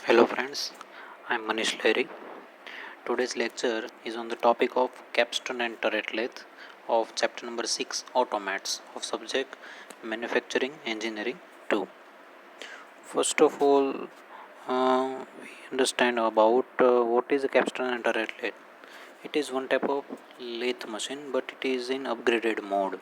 Hello friends, I am Manish Lahiri. Today's lecture is on the topic of capstone and turret lathe of chapter number 6 Automats of subject Manufacturing Engineering 2. First of all, we understand about what is a capstone and turret lathe. It is one type of lathe machine, but it is in upgraded mode.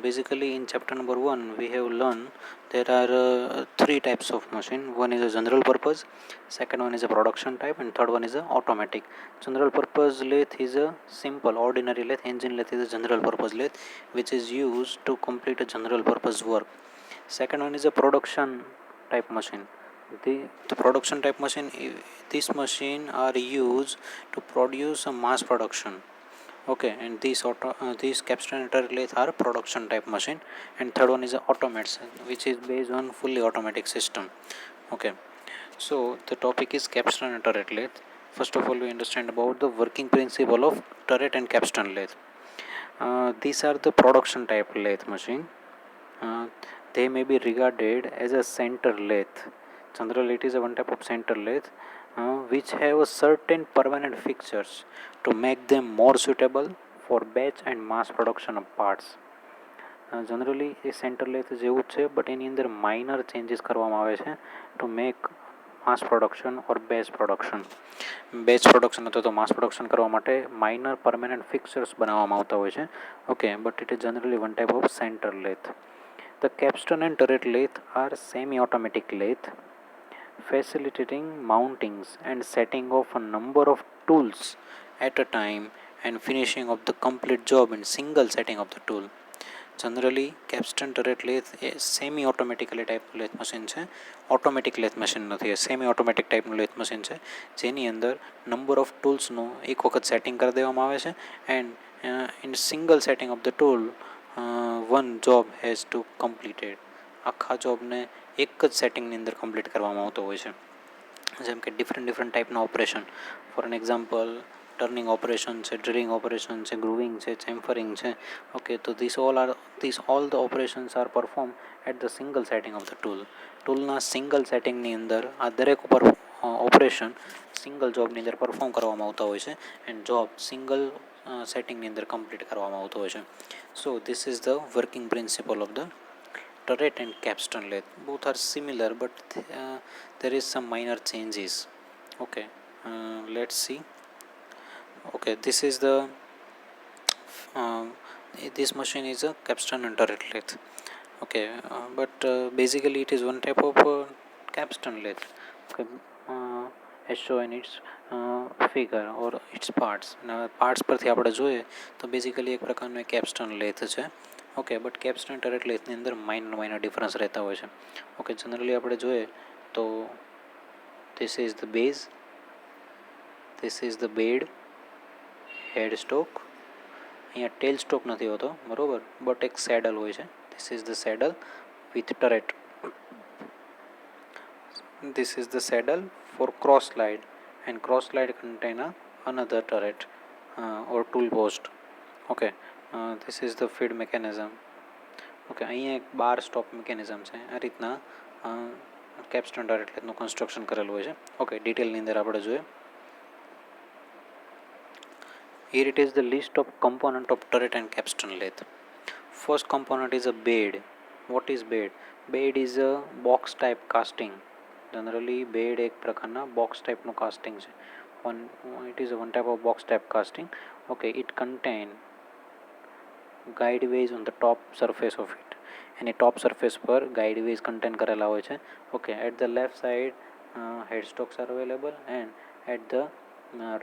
Basically, in chapter number 1, we have learned there are three types of machine. One is a general purpose, second one is a production type, and third one is a automatic. General purpose lathe is a simple ordinary lathe. Engine lathe is a general purpose lathe which is used to complete a general purpose work. Second one is a production type machine. The production type machine, this machine are used to produce a mass production. Okay, and these capstone and turret lathe are production type machine, and third one is automates, which is based on fully automatic system. Okay, so the topic is capstone and turret lathe. First of all, we understand about the working principle of turret and capstone lathe. These are the production type lathe machine. Uh, they may be regarded as a center lathe. Generally, it is a one type of center lathe which have a certain permanent fixtures to make them more suitable for batch and mass production of parts. Generally A centre lathe જેવું જ છે, but એની અંદર minor changes કરવામાં આવે છે to make mass production or batch production. Batch production અથવા તો માસ production કરવા માટે માઇનર પરમેનન્ટ ફિક્સર્સ બનાવવામાં આવતા હોય છે. Okay, but it is generally one type of centre lathe. The capstone and turret lathe are semi-automatic lathe, facilitating mountings and setting of a number of tools at a time and finishing of the complete job in single setting of the tool. Generally, capstone turret lathe A semi automatically ટાઈપનું lathe machine છે. Automatic lathe machine નથી, એ semi automatic ટાઈપનું lathe machine છે જેની અંદર number of ટૂલ્સનું એક વખત setting કરી દેવામાં આવે છે and in single setting of the tool one job has to completed. આખા જોબને એક જ સેટિંગની અંદર કમ્પ્લીટ કરવામાં આવતો હોય છે. જેમ કે ડિફરન્ટ ટાઈપના operation, for an example turning operation છે, ડ્રિલિંગ ઓપરેશન છે, ગ્રુવિંગ છે, ચેમ્ફરિંગ છે. ઓકે, તો this all the operations are perform at the single setting of the tool. ટૂલના સિંગલ સેટિંગની અંદર આ દરેક ઓપરેશન સિંગલ જોબની અંદર પરફોર્મ કરવામાં આવતા હોય છે એન્ડ જોબ સિંગલ સેટિંગની અંદર કમ્પ્લીટ કરવામાં આવતો હોય છે. So this is the working principal of the turret and capstone lathe. Both are similar, but there is some minor changes. Okay, let's see. Okay, this machine is a capstone and turret lathe. Okay, but basically it is one type of capstone lathe. Okay, as shown in its figure or its parts. Parts પરથી આપણે જોઈએ તો basically એક પ્રકારનું capstone lathe છે. Okay, but કેપ્સ્ટોન turret લેથની અંદર minor difference રહેતા હોય છે. ઓકે, જનરલી આપણે જોઈએ તો this is the base, this is the bed, head stock. અહીંયા ટેલ સ્ટોક નથી હોતો, બરોબર, બટ એક સેડલ હોય છે. This is the saddle with turret. This is the saddle for cross slide and cross slide contain another turret or tool post. Okay, this is the feed mechanism. Okay, અહીંયા એક બાર stop mechanism છે. આ રીતના કેપ્સ્ટોન turret લેથનું construction કરેલું હોય છે. Okay, ડિટેલની અંદર આપણે જોઈએ. Here it is the list of component of turret and capstone lathe. First component is a bed. What is bed? Bed is a box type casting. Generally bed એક પ્રકારના box type નું casting છે. It is one type of box type casting. Okay, it contain guideways on the top surface of it. એની top surface પર guideways contain કરેલા હોય છે. Okay, at the left side head stocks are available and at the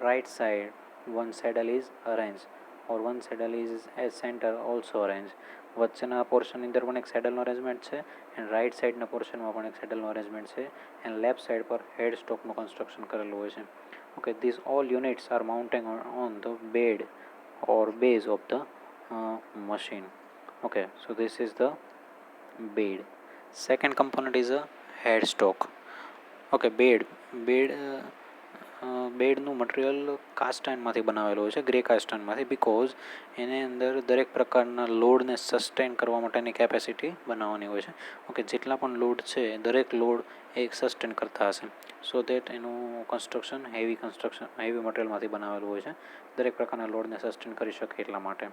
right side one saddle is arranged or one saddle is as center also arranged. વચ્ચેના પોર્શનની અંદર પણ એક સેડલનો અરેન્જમેન્ટ છે એન્ડ રાઇટ સાઇડના પોર્શનમાં પણ એક સેડલનો અરેન્જમેન્ટ છે એન્ડ લેફ્ટ સાઇડ પર હેડ સ્ટોકનું કન્સ્ટ્રક્શન કરેલું હોય છે. Okay, this all units are mounted on the bed or base of the machine. Okay, so this is the bed. Second component is a headstock. Okay, bed બેડનું material કાસ્ટાઇનમાંથી બનાવેલું હોય છે, ગ્રે કાસ્ટાઇનમાંથી, બિકોઝ એની અંદર દરેક પ્રકારના લોડને સસ્ટેન કરવા માટેની કેપેસિટી બનાવવાની હોય છે. ઓકે, જેટલા પણ લોડ છે દરેક લોડ એક સસ્ટેન કરતા હશે, સો દેટ એનું કન્સ્ટ્રક્શન હેવી મટીરિયલમાંથી બનાવેલું હોય છે, દરેક પ્રકારના લોડને સસ્ટેન કરી શકે એટલા માટે.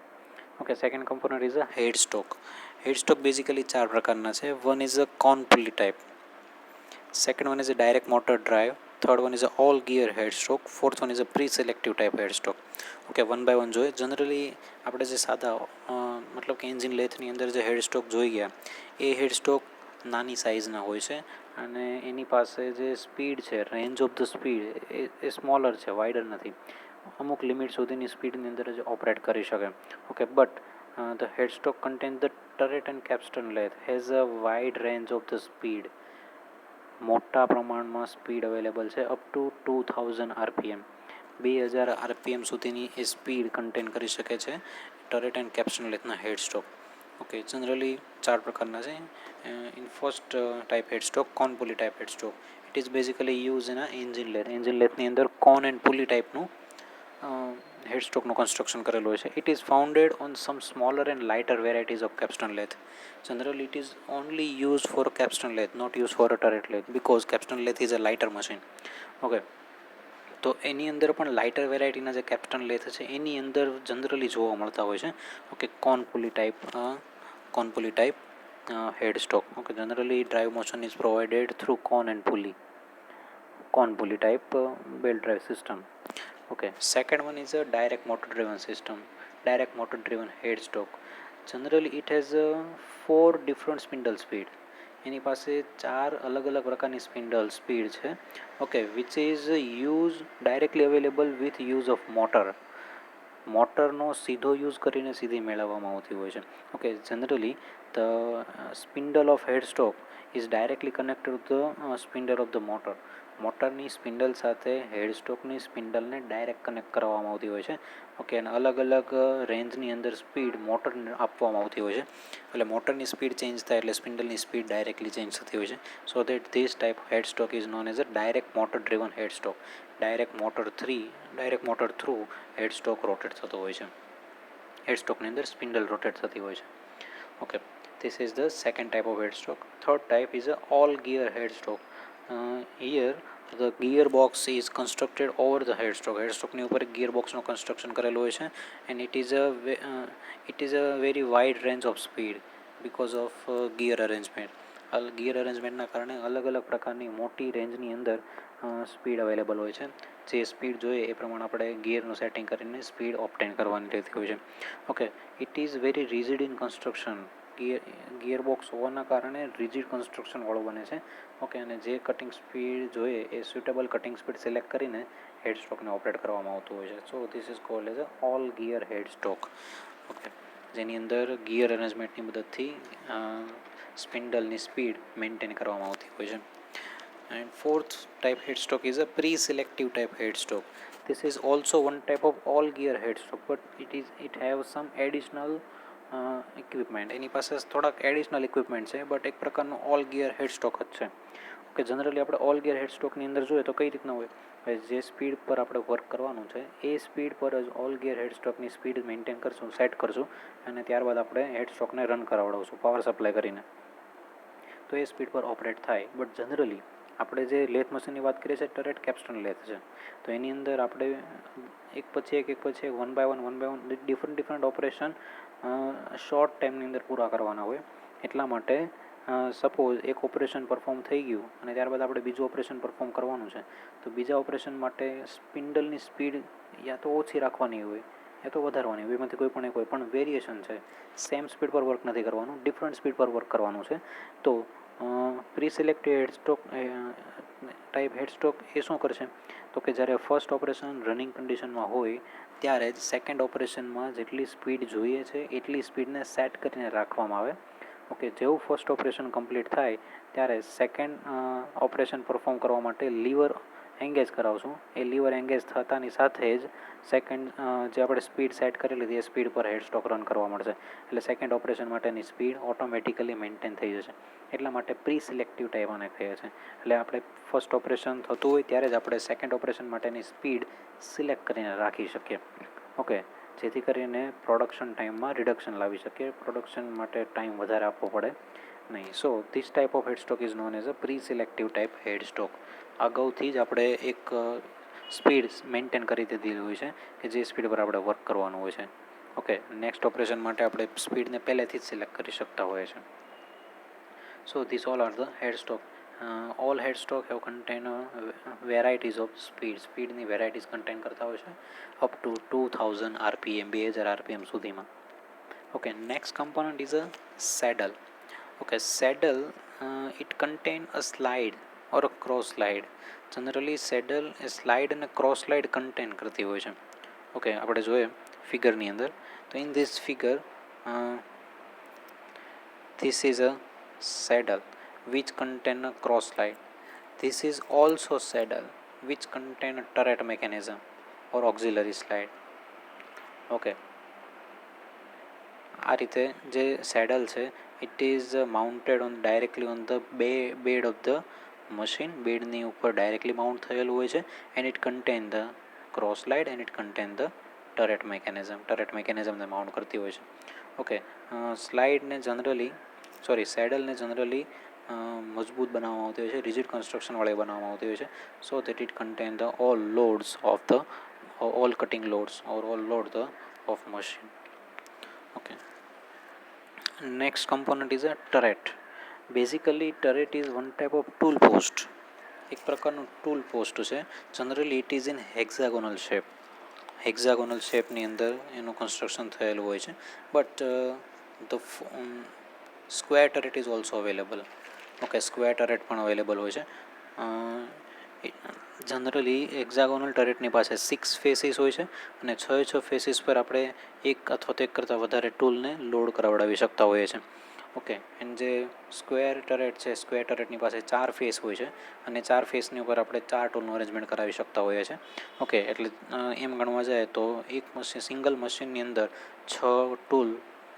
Okay, second component is a head stock. Head stock basically 4 પ્રકારના છે. One is a cone pulley type, second one is a direct motor drive, third one is a all gear headstock, fourth one is a pre-selective type headstock. Okay, one by one જોઈએ. Generally આપણે જે સાદા મતલબ કે engine લેથની અંદર જે હેડસ્ટોક જોઈ ગયા એ હેડસ્ટોક નાની સાઇઝના હોય છે અને એની પાસે જે સ્પીડ છે, range of the speed A smaller છે, વાઇડર નથી. અમુક લિમિટ સુધીની સ્પીડની અંદર જ ઓપરેટ કરી શકે. Okay, but the headstock contain the turret and capstan lathe has a wide range of the speed. મોટા પ્રમાણમાં સ્પીડ અવેલેબલ છે, અપ ટુ 2000 આરપીએમ, 2000 આરપીએમ સુધીની એ સ્પીડ કન્ટેન કરી શકે છે ટરેટ એન્ડ કેપ્સ્ટન લેથના હેડસ્ટોક. ઓકે, જનરલી 4 પ્રકારના છે. In first type headstock, cone pulley type headstock. It is basically use in engine lathe. Engine લેથની અંદર કોન એન્ડ પુલી ટાઈપનું હેડસ્ટોકનું કન્સ્ટ્રક્શન કરેલું હોય છે. It is founded on some smaller and lighter varieties of capstan lathe. Generally, it is only used for capstan lathe, not used for a turret lathe, because capstan lathe is a lighter machine. Okay, તો એની અંદર પણ lighter વેરાયટીના જે કેપ્સ્ટન lathe છે એની અંદર generally જોવા મળતા હોય છે. Okay, cone pulley type head stock. Okay, generally drive motion is provided through cone pulley type belt drive system. Okay, second one is a direct motor driven system, direct motor driven head stock. Generally it has 4 different spindle speed. એની પાસે 4 અલગ અલગ પ્રકારની spindle speed છે. Okay, which is use directly available with use of મોટરનો સીધો use કરીને સીધી મેળવવામાં આવતી હોય છે. Okay, generally the spindle of head stock is directly connected to the spindle of the motor. મોટરની સ્પિન્ડલ સાથે હેડસ્ટોકની સ્પિન્ડલને ડાયરેક્ટ કનેક્ટ કરવામાં આવતી હોય છે. ઓકે, અને અલગ અલગ રેન્જની અંદર સ્પીડ મોટરને આપવામાં આવતી હોય છે, એટલે મોટરની સ્પીડ ચેન્જ થાય એટલે સ્પિન્ડલની સ્પીડ ડાયરેક્ટલી ચેન્જ થતી હોય છે. So that this type headstock is known as a direct motor driven headstock. Direct motor through headstock rotate થતો હોય છે, હેડસ્ટોકની અંદર સ્પિન્ડલ રોટેટ થતી હોય છે. Okay, this is the second type of headstock. Third type is a all gear headstock. Here the gearbox is constructed over the headstock. હેડસ્ટોકની ઉપર એક ગિયરબોક્સનું construction કરેલું હોય છે and it is a very wide range of speed because of gear arrangement. Gear અરેન્જમેન્ટના કારણે અલગ અલગ પ્રકારની મોટી રેન્જની અંદર સ્પીડ અવેલેબલ હોય છે. જે સ્પીડ જોઈએ એ પ્રમાણે આપણે ગિયરનું સેટિંગ કરીને સ્પીડ ઓપ્ટેન કરવાની રહેતી હોય છે. Okay, it is very rigid in construction. Gearbox હોવાના કારણે રિજિડ કન્સ્ટ્રક્શનવાળું બને છે. ઓકે, અને જે કટિંગ સ્પીડ જોઈએ એ સ્યુટેબલ કટિંગ સ્પીડ સિલેક્ટ કરીને હેડસ્ટોકને ઓપરેટ કરવામાં આવતું હોય છે. So this is called as a all gear headstock. Okay, જેની અંદર ગિયર અરેન્જમેન્ટની મદદથી સ્પિન્ડલની સ્પીડ મેન્ટેન કરવામાં આવતી હોય છે. And fourth type headstock is a pre-selective type headstock. This is also one type of all gear headstock, but it have some additional equipment. એની પાસે થોડાક additional equipment છે, બટ એક પ્રકારનું ઓલ ગિયર હેડસ્ટોક જ છે. ઓકે, જનરલી આપણે all gear હેડસ્ટોકની અંદર જોઈએ તો કઈ રીતના હોય, જે સ્પીડ પર આપણે વર્ક કરવાનું છે એ સ્પીડ પર જ ઓલ ગિયર હેડસ્ટોકની સ્પીડ મેન્ટેન કરશું, સેટ કરશું અને ત્યારબાદ આપણે હેડસ્ટોકને રન કરાવડાવશું પાવર સપ્લાય કરીને, તો એ સ્પીડ પર ઓપરેટ થાય. બટ જનરલી આપણે જે લેથ મશીનની વાત કરીએ છીએ ટરેટ કેપ્સ્ટન લેથ છે, તો એની અંદર આપણે એક પછી એક one by one different operation short ટાઈમની અંદર પૂરા કરવાના હોય. એટલા માટે સપોઝ એક ઓપરેશન પરફોર્મ થઈ ગયું અને ત્યારબાદ આપણે બીજું ઓપરેશન પરફોર્મ કરવાનું છે, તો બીજા ઓપરેશન માટે સ્પિન્ડલની સ્પીડ યા તો ઓછી રાખવાની હોય યા તો વધારવાની હોય, એમાંથી કોઈ પણ વેરિએશન છે. સેમ સ્પીડ પર વર્ક નથી કરવાનું, ડિફરન્ટ સ્પીડ પર વર્ક કરવાનું છે. તો પ્રી સિલેક્ટેડ હેડસ્ટોક એ શું કરશે, તો કે જ્યારે ફર્સ્ટ ઓપરેશન રનિંગ કન્ડિશનમાં હોય ત્યારે જ સેકન્ડ ઓપરેશનમાં જેટલી સ્પીડ જોઈએ છે એટલી સ્પીડને સેટ કરીને રાખવામાં આવે. ઓકે, જેવું ફર્સ્ટ ઓપરેશન કમ્પ્લીટ થાય ત્યારે સેકન્ડ ઓપરેશન પરફોર્મ કરવા માટે એંગેજ કરાવશું. એ લીવર એંગેજ થતાની સાથે જ સેકન્ડ જે આપણે સ્પીડ સેટ કરેલી હતી એ સ્પીડ પર હેડ સ્ટોક રન કરવા મળશે. એટલે સેકન્ડ ઓપરેશન માટેની સ્પીડ ઓટોમેટિકલી મેન્ટેન થઈ જશે. એટલા માટે પ્રી સિલેક્ટિવ ટાઈપ આને કહે છે. એટલે આપણે ફર્સ્ટ ઓપરેશન થતું હોય ત્યારે જ આપણે સેકન્ડ ઓપરેશન માટેની સ્પીડ સિલેક્ટ કરીને રાખી શકીએ. ઓકે, જેથી કરીને પ્રોડક્શન ટાઈમમાં રિડક્શન લાવી શકીએ. પ્રોડક્શન માટે ટાઈમ વધારે આપવો પડે નહીં. So this type of head stock is known as a pre selective type head stock. અગાઉથી જ આપણે એક સ્પીડ મેન્ટેન કરી દીધેલી હોય છે કે જે સ્પીડ પર આપણે વર્ક કરવાનું હોય છે. ઓકે, નેક્સ્ટ ઓપરેશન માટે આપણે સ્પીડને પહેલેથી જ સિલેક્ટ કરી શકતા હોઈએ છીએ. So this all are the head stock. All head stock have contain varieties of speed. સ્પીડની વેરાયટીઝ કન્ટેન કરતા હોય છે અપ ટુ 2000 RPM, 2000 RPM સુધીમાં. Okay, next component is a saddle. Okay, saddle it contain a slide or a cross slide. જનરલી saddle એ slide અને cross slide contain કરતી હોય છે. ઓકે, આપણે જોઈએ ફિગરની અંદર. તો in this figure this is a saddle which contain a cross slide. This is also saddle which contain a turret mechanism or auxiliary slide. Okay, આ રીતે જે સેડલ છે it is mounted on directly on the bed of the machine. બેડની ઉપર directly mount થયેલું હોય છે. and it contain the cross slide and it contain the turret mechanism. Turret મેકેનિઝમને માઉન્ટ કરતી હોય છે. ઓકે, સ્લાઇડને સેડલને જનરલી મજબૂત બનાવવામાં આવતી હોય છે, રિજિડ કન્સ્ટ્રક્શનવાળી બનાવવામાં આવતી હોય છે. So that it contain the all loads of the all cutting loads or all load the of machine. Okay, next component is a turret. Basically turret is one type of tool post. એક પ્રકારનું tool post છે. Generally it is in hexagonal shape. Hexagonal શેપની અંદર એનું construction થયેલું હોય છે. But the square turret is also available. Okay, square turret પણ અવેલેબલ હોય છે. જનરલી હેક્ઝાગોનલ ટરેટની પાસે 6 ફેસીસ હોય છે અને 6 ફેસીસ પર આપણે એક અથવા તો એક કરતાં વધારે ટૂલને લોડ કરાવડાવી શકતા હોઈએ છીએ. ઓકે, એન્ડ જે સ્ક્વેર ટરેટ છે, સ્ક્વેર ટરેટની પાસે 4 ફેસ હોય છે અને 4 ફેસની ઉપર આપણે 4 ટૂલનું અરેન્જમેન્ટ કરાવી શકતા હોઈએ છીએ. ઓકે, એટલે એમ ગણવા જાય તો એક સિંગલ મશીનની અંદર 6 ટૂલ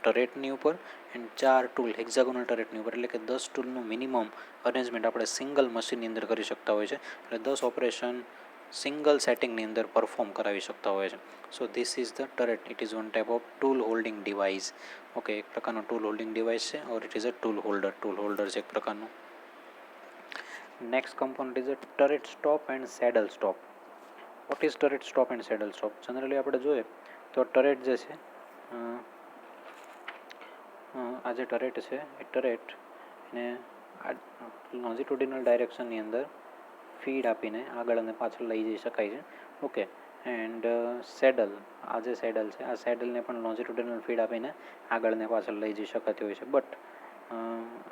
ટરેટની ઉપર એન્ડ 4 ટૂલ હેક્ઝાગોનલ ટરેટની ઉપર, એટલે કે 10 ટૂલનું મિનિમમ અરેન્જમેન્ટ આપણે સિંગલ મશીનની અંદર કરી શકતા હોય છે. એટલે 10 ઓપરેશન સિંગલ સેટિંગની અંદર પરફોર્મ કરાવી શકતા હોય છે. So this is the turret. It is one type of tool holding device. Okay, એક પ્રકારનો ટૂલ હોલ્ડિંગ ડિવાઇસ છે or it is a tool holder. Tool holder છે એક પ્રકારનું. Next component is a turret stop and saddle stop. What is turret stop and saddle stop? Generally આપણે જોઈએ તો turret જે છે, આ જે ટરેટ છે એ ટરેટ ને આ લોન્જિટ્યુડિનલ ડાયરેક્શનની અંદર ફીડ આપીને આગળ અને પાછળ લઈ જઈ શકાય છે. ઓકે, એન્ડ સેડલ, આ જે સેડલ છે આ સેડલને પણ લોન્જિટ્યુડિનલ ફીડ આપીને આગળ ને પાછળ લઈ જઈ શકાતી હોય છે. બટ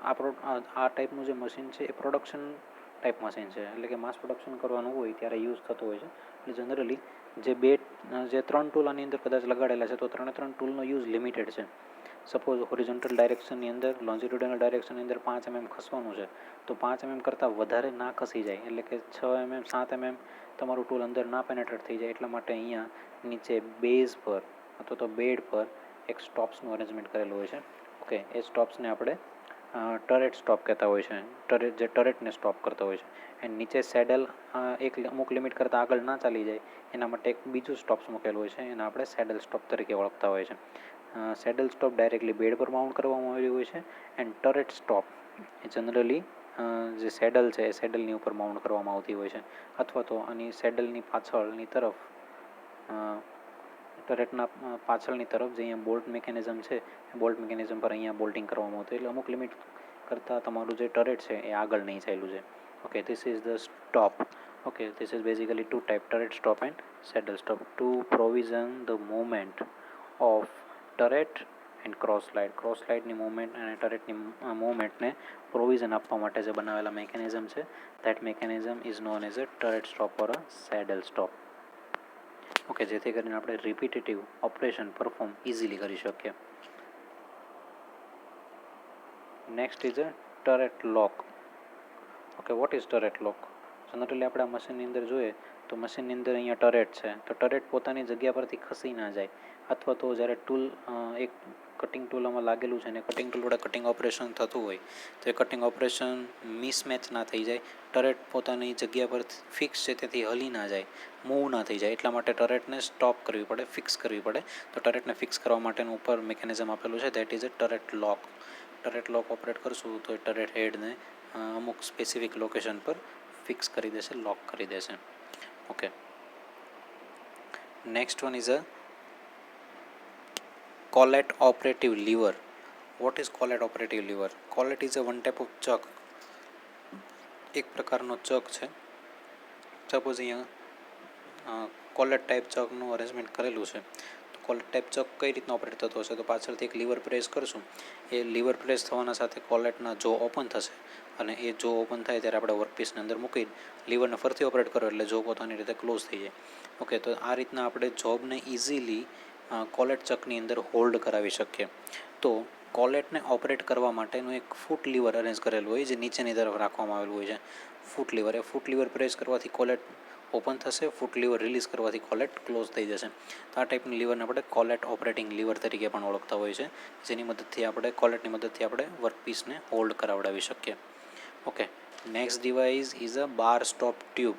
આ ટાઈપનું જે મશીન છે એ પ્રોડક્શન ટાઈપ મશીન છે, એટલે કે માસ પ્રોડક્શન કરવાનું હોય ત્યારે યુઝ થતું હોય છે. એટલે જનરલી જે 3 ટૂલ આની અંદર કદાચ લગાડેલા છે તો 3 ટૂલનો યુઝ લિમિટેડ છે. સપોઝ હોરિઝોન્ટલ ડાયરેક્શનની અંદર, લોન્જિટ્યુડિનલ ડાયરેક્શનની અંદર 5 mm ખસવાનું છે તો 5 mm કરતાં વધારે ના ખસી જાય, એટલે કે 6 mm 7 mm તમારું ટૂલ અંદર ના પેનેટ્રેટ થઈ જાય, એટલા માટે અહીંયા નીચે બેઝ પર અથવા તો બેડ પર એક સ્ટોપ્સનું અરેન્જમેન્ટ કરેલું હોય છે. ઓકે, એ સ્ટોપ્સને આપણે ટરેટ સ્ટોપ કહેતા હોય છે. જે ટરેટને સ્ટોપ કરતા હોય છે. એન્ડ નીચે સેડલ એક અમુક લિમિટ કરતાં આગળ ના ચાલી જાય એના માટે એક બીજું સ્ટોપ્સ મૂકેલું હોય છે, એને આપણે સેડલ સ્ટોપ તરીકે ઓળખતા હોય છે. સેડલ સ્ટોપ ડાયરેક્ટલી બેડ પર માઉન્ટ કરવામાં આવેલી હોય છે and turret stop A generally જે સેડલ છે એ સેડલની ઉપર માઉન્ટ કરવામાં આવતી હોય છે, અથવા તો આની સેડલની પાછળની તરફ, ટરેટના પાછળની તરફ જે અહીંયા બોલ્ટ મિકેનિઝમ છે એ બોલ્ટ મિકેનિઝમ પર અહીંયા બોલ્ટિંગ કરવામાં આવતું, એટલે અમુક લિમિટ કરતાં તમારું જે ટરેટ છે એ આગળ નહીં ચાલ્યું છે. Okay, this is the stop. Okay, this is basically 2 type, turret stop and saddle stop, to provision the movement of turret and cross slide. Cross સ્લાઇડની મૂવમેન્ટ અને ટરેટની મૂવમેન્ટને પ્રોવિઝન આપવા માટે જે બનાવેલા મેકેનિઝમ છે that mechanism is known as a turret stop or a saddle stop. Okay, જેથી કરીને આપણે રિપીટેટિવ ઓપરેશન પરફોર્મ ઇઝીલી કરી શકીએ. Next is a turret lock. Okay, what is turret lock? Generally આપણે આ મશીનની અંદર જોઈએ તો મશીનની અંદર અહીંયા ટરેટ છે, તો ટરેટ પોતાની જગ્યા પરથી ખસી ના જાય, અથવા તો જ્યારે ટૂલ એક કટિંગ ટૂલ આમાં લાગેલું છે ને કટિંગ ટૂલ વડે કટિંગ ઓપરેશન થતું હોય તો એ કટિંગ ઓપરેશન મિસમેચ ના થઈ જાય, ટરેટ પોતાની જગ્યા પર ફિક્સ છે તેથી હલી ના જાય, મૂવ ના થઈ જાય, એટલા માટે ટરેટને સ્ટોપ કરવી પડે, ફિક્સ કરવી પડે. તો ટરેટને ફિક્સ કરવા માટેનું ઉપર મિકેનિઝમ આપેલું છે, that is a turret lock. Turret lock operate કરશું તો એ ટરેટ હેડને અમુક સ્પેસિફિક લોકેશન પર ફિક્સ કરી દેશે, લોક કરી દેશે. Okay, next one is a collet operative lever. What is collet operative lever? Collet is a one type of chuck. એક પ્રકારનો ચક છે. સપોઝ અહીંયા કોલેટ ટાઈપ ચકનું અરેન્જમેન્ટ કરેલું છે, તો કોલેટ ટાઈપ ચક કઈ રીતના ઓપરેટ થતો હશે, તો પાછળથી એક લીવર પ્રેસ કરશું, એ લીવર પ્રેસ થવાના સાથે કોલેટના જો ઓપન થશે, અને એ જો ઓપન થાય ત્યારે આપણે વર્કપીસની અંદર મૂકી લીવરને ફરતી ઓપરેટ કરો એટલે જો પોતાની રીતે ક્લોઝ થઈ જાય. ઓકે, તો આ રીતના આપણે જોબને ઇઝીલી કોલેટ ચકની અંદર હોલ્ડ કરાવી શકીએ. તો કોલેટને ઓપરેટ કરવા માટેનું એક ફૂટ લીવર અરેન્જ કરેલું હોય જે નીચેની તરફ રાખવામાં આવેલું હોય છે. ફૂટ લીવર, એ ફૂટ લીવર પ્રેસ કરવાથી કોલેટ ઓપન થશે, ફૂટ લીવર રિલીઝ કરવાથી કોલેટ ક્લોઝ થઈ જશે. તો આ ટાઈપની લીવરને આપણે કોલેટ ઓપરેટિંગ લીવર તરીકે પણ ઓળખતા હોય છે, જેની મદદથી આપણે કોલેટની મદદથી આપણે વર્કપીસને હોલ્ડ કરાવડાવી શકીએ. Okay, next device is a bar stop tube.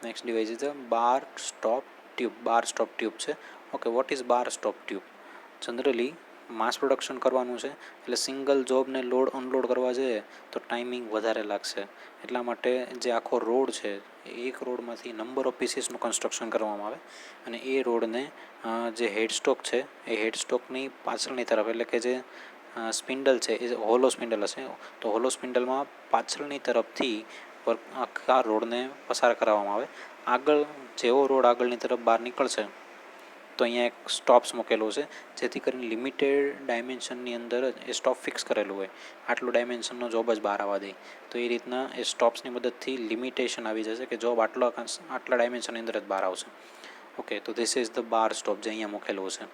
Next device is a bar stop tube. Bar stop tube છે. Okay, what is bar stop tube? Generally mass production કરવાનું છે એટલે સિંગલ જોબને લોડ અનલોડ કરવા જઈએ તો timing વધારે લાગશે, એટલા માટે જે આખો રોડ છે એક રોડમાંથી નંબર ઓફ પીસીસનું કન્સ્ટ્રક્શન કરવામાં આવે, અને એ રોડને જે હેડસ્ટોક છે એ હેડસ્ટોકની પાછળની તરફ, એટલે કે જે સ્પિન્ડલ છે એ હોલો સ્પિન્ડલ હશે, તો હોલો સ્પિન્ડલમાં પાછળની તરફથી આખા રોડને પસાર કરાવવામાં આવે. આગળ જેવો રોડ આગળની તરફ બહાર નીકળશે તો અહીંયા એક સ્ટોપ્સ મૂકેલું છે, જેથી કરીને લિમિટેડ ડાયમેન્શનની અંદર જ એ સ્ટોપ ફિક્સ કરેલું હોય, આટલું ડાયમેન્શનનો જોબ જ બહાર આવવા દે. તો એ રીતના એ સ્ટોપ્સની મદદથી લિમિટેશન આવી જશે કે જોબ આટલા ડાયમેન્શનની અંદર જ બહાર આવશે. ઓકે, તો this is the bar stop જે અહીંયા મૂકેલું છે.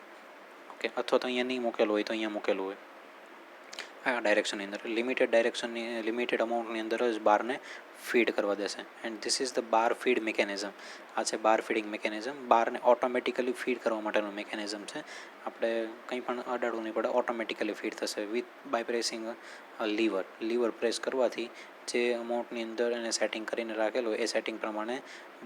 ઓકે, અથવા તો અહીંયા નહીં મૂકેલું હોય તો અહીંયા મૂકેલું હોય આ ડાયરેક્શનની અંદર, લિમિટેડ અમાઉન્ટની અંદર જ બારને ફીડ કરવા દેશે. And this is the bar feed mechanism. આ છે બાર ફીડિંગ મિકેનિઝમ. બારને ઓટોમેટિકલી ફીડ કરવા માટેનું મિકેનિઝમ છે. આપણે કંઈ પણ અડાડવું નહીં પડે, ઓટોમેટિકલી ફીડ થશે બાય પ્રેસિંગ લીવર પ્રેસ કરવાથી જે અમાઉન્ટની અંદર એને સેટિંગ કરીને રાખેલું એ સેટિંગ પ્રમાણે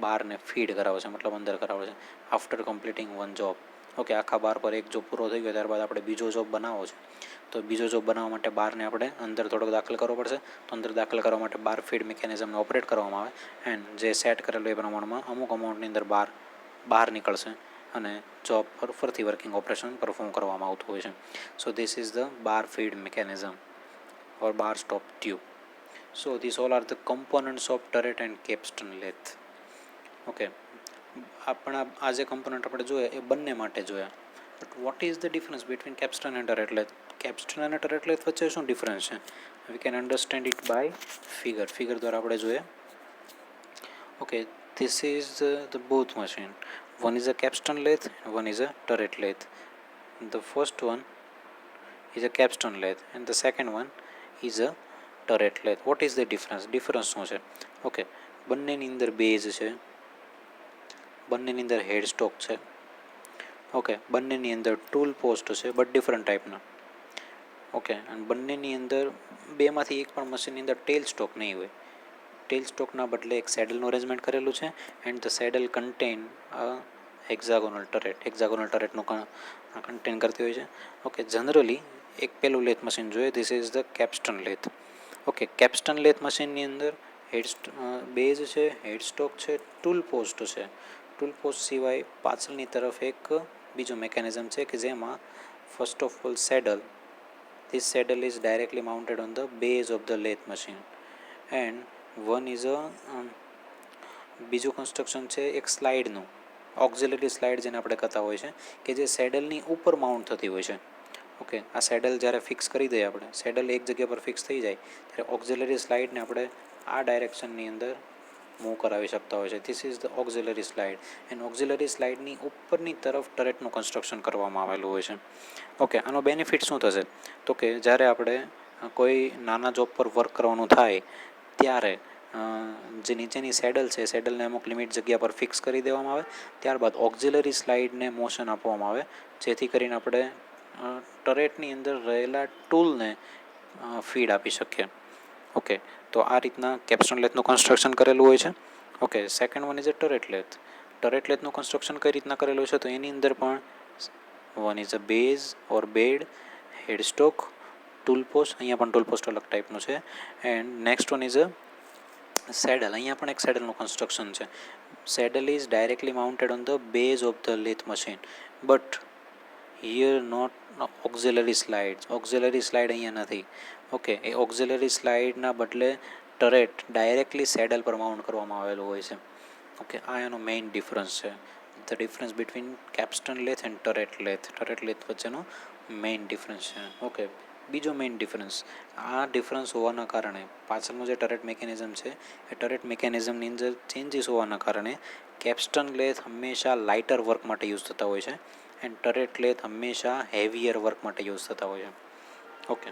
બારને ફીડ કરાવે છે, મતલબ અંદર કરાવે છે after completing one job. Okay, આખા બાર પર એક જોબ પૂરો થઈ ગયો ત્યારબાદ આપણે બીજો જોબ બનાવવો છે, તો બીજો જોબ બનાવવા માટે બારને આપણે અંદર થોડોક દાખલ કરવો પડશે. તો અંદર દાખલ કરવા માટે બાર ફીડ મિકેનિઝમને ઓપરેટ કરવામાં આવે, એન્ડ જે સેટ કરેલું એ પ્રમાણમાં અમુક અમાઉન્ટની અંદર બહાર નીકળશે અને જોબ પર ફરતી વર્કિંગ ઓપરેશન પરફોર્મ કરવામાં આવતું હોય છે. So this is the bar feed mechanism or bar stop tube. So this all are the components of turret and capstan lathe. Okay, આપણા આ જે કમ્પોનન્ટ આપણે જોયા એ બંને માટે જોયા, but what is the difference between capstan and turret lathe? Capstan અને turret lathe વચ્ચે શું ડિફરન્સ છે? We can understand it by figure દ્વારા આપણે જોઈએ. Okay, this is the both machine. One is a capstan lathe and one is a turret lathe. The first one is a capstan lathe and the second one is a turret lathe. What is the difference? Difference શું છે? Okay, બંનેની અંદર base છે, બંનેની અંદર હેડ stock છે. Okay, બંનેની અંદર ટૂલ પોસ્ટ છે બટ ડિફરન્ટ ટાઈપના. ઓકે, અને બંનેની અંદર બેમાંથી એક પણ મશીનની અંદર ટેલ સ્ટોક નહીં હોય. ટેલ સ્ટોકના બદલે એક સેડલનું અરેન્જમેન્ટ કરેલું છે, and the saddle contain hexagonal ટરેટનું કન્ટેન કરતી હોય છે. ઓકે, જનરલી એક પેલું લેથ મશીન જોઈએ, this is the capstan lathe. Okay, capstan lathe મશીનની અંદર બેઝ છે, હેડ સ્ટોક છે, ટૂલ પોસ્ટ છે. ટૂલ પોસ્ટ સિવાય પાછળની તરફ એક બીજો મિકેનિઝમ છે કે જેમાં first of all this saddle is directly mounted on the base of the lathe machine, and one is બીજું કન્સ્ટ્રક્શન છે એક સ્લાઇડનું, ઓક્ઝિલરી સ્લાઇડ જેને આપણે કહેતા હોય છે, કે જે સેડલની ઉપર માઉન્ટ થતી હોય છે. ઓકે, આ સેડલ જ્યારે ફિક્સ કરી દઈએ આપણે, સેડલ એક જગ્યા પર ફિક્સ થઈ જાય ત્યારે ઓક્ઝિલરી સ્લાઇડને આપણે આ ડાયરેક્શનની અંદર મૂવ કરાવી શકતા હોય છે. This is the auxiliary slide, and auxiliary સ્લાઇડની ઉપરની તરફ ટરેટનું કન્સ્ટ્રક્શન કરવામાં આવેલું હોય છે. ઓકે, આનો બેનિફિટ શું થશે? તો કે જ્યારે આપણે કોઈ નાના જોબ પર વર્ક કરવાનું થાય ત્યારે જે નીચેની સેડલ છે સેડલને અમુક લિમિટ જગ્યા પર ફિક્સ કરી દેવામાં આવે. ત્યારબાદ ઓક્ઝિલરી સ્લાઇડને મોશન આપવામાં આવે જેથી કરીને આપણે ટરેટની અંદર રહેલા ટૂલને ફીડ આપી શકીએ. ઓકે, તો આ રીતના કેપ્સ્ટોન લેથનું કન્સ્ટ્રક્શન કરેલું હોય છે. Okay, second one is a turret lathe. Turret લેથનું કન્સ્ટ્રક્શન કઈ રીતના કરેલું છે તો એની અંદર પણ one is a base or bed, headstock, tool post, અહીંયા પણ ટૂલ પોસ્ટ અલગ ટાઈપનું છે. And next one is a saddle. અહીંયા પણ એક સેડલનું કન્સ્ટ્રક્શન છે. Saddle is directly mounted on the base of the lathe machine but here not auxiliary slide. Auxiliary slide અહીંયા નથી. ઓકે, એ ઓક્ઝિલરી સ્લાઇડના બદલે ટરેટ ડાયરેક્ટલી સેડલ પર માઉન્ટ કરવામાં આવેલું હોય છે. ઓકે, આ એનો મેઇન ડિફરન્સ છે. The difference between capstan lathe and turret lathe. Turret lathe વચ્ચેનો મેઇન ડિફરન્સ છે. ઓકે, બીજો મેઇન ડિફરન્સ, આ ડિફરન્સ હોવાના કારણે પાછળનું જે ટરેટ મિકેનિઝમ છે એ ટરેટ મિકેનિઝમની અંદર ચેન્જીસ હોવાના કારણે કેપ્સ્ટન લેથ હંમેશા લાઇટર વર્ક માટે યુઝ થતા હોય છે એન્ડ ટરેટ લેથ હંમેશા હેવિયર વર્ક માટે યુઝ થતા હોય છે. ઓકે,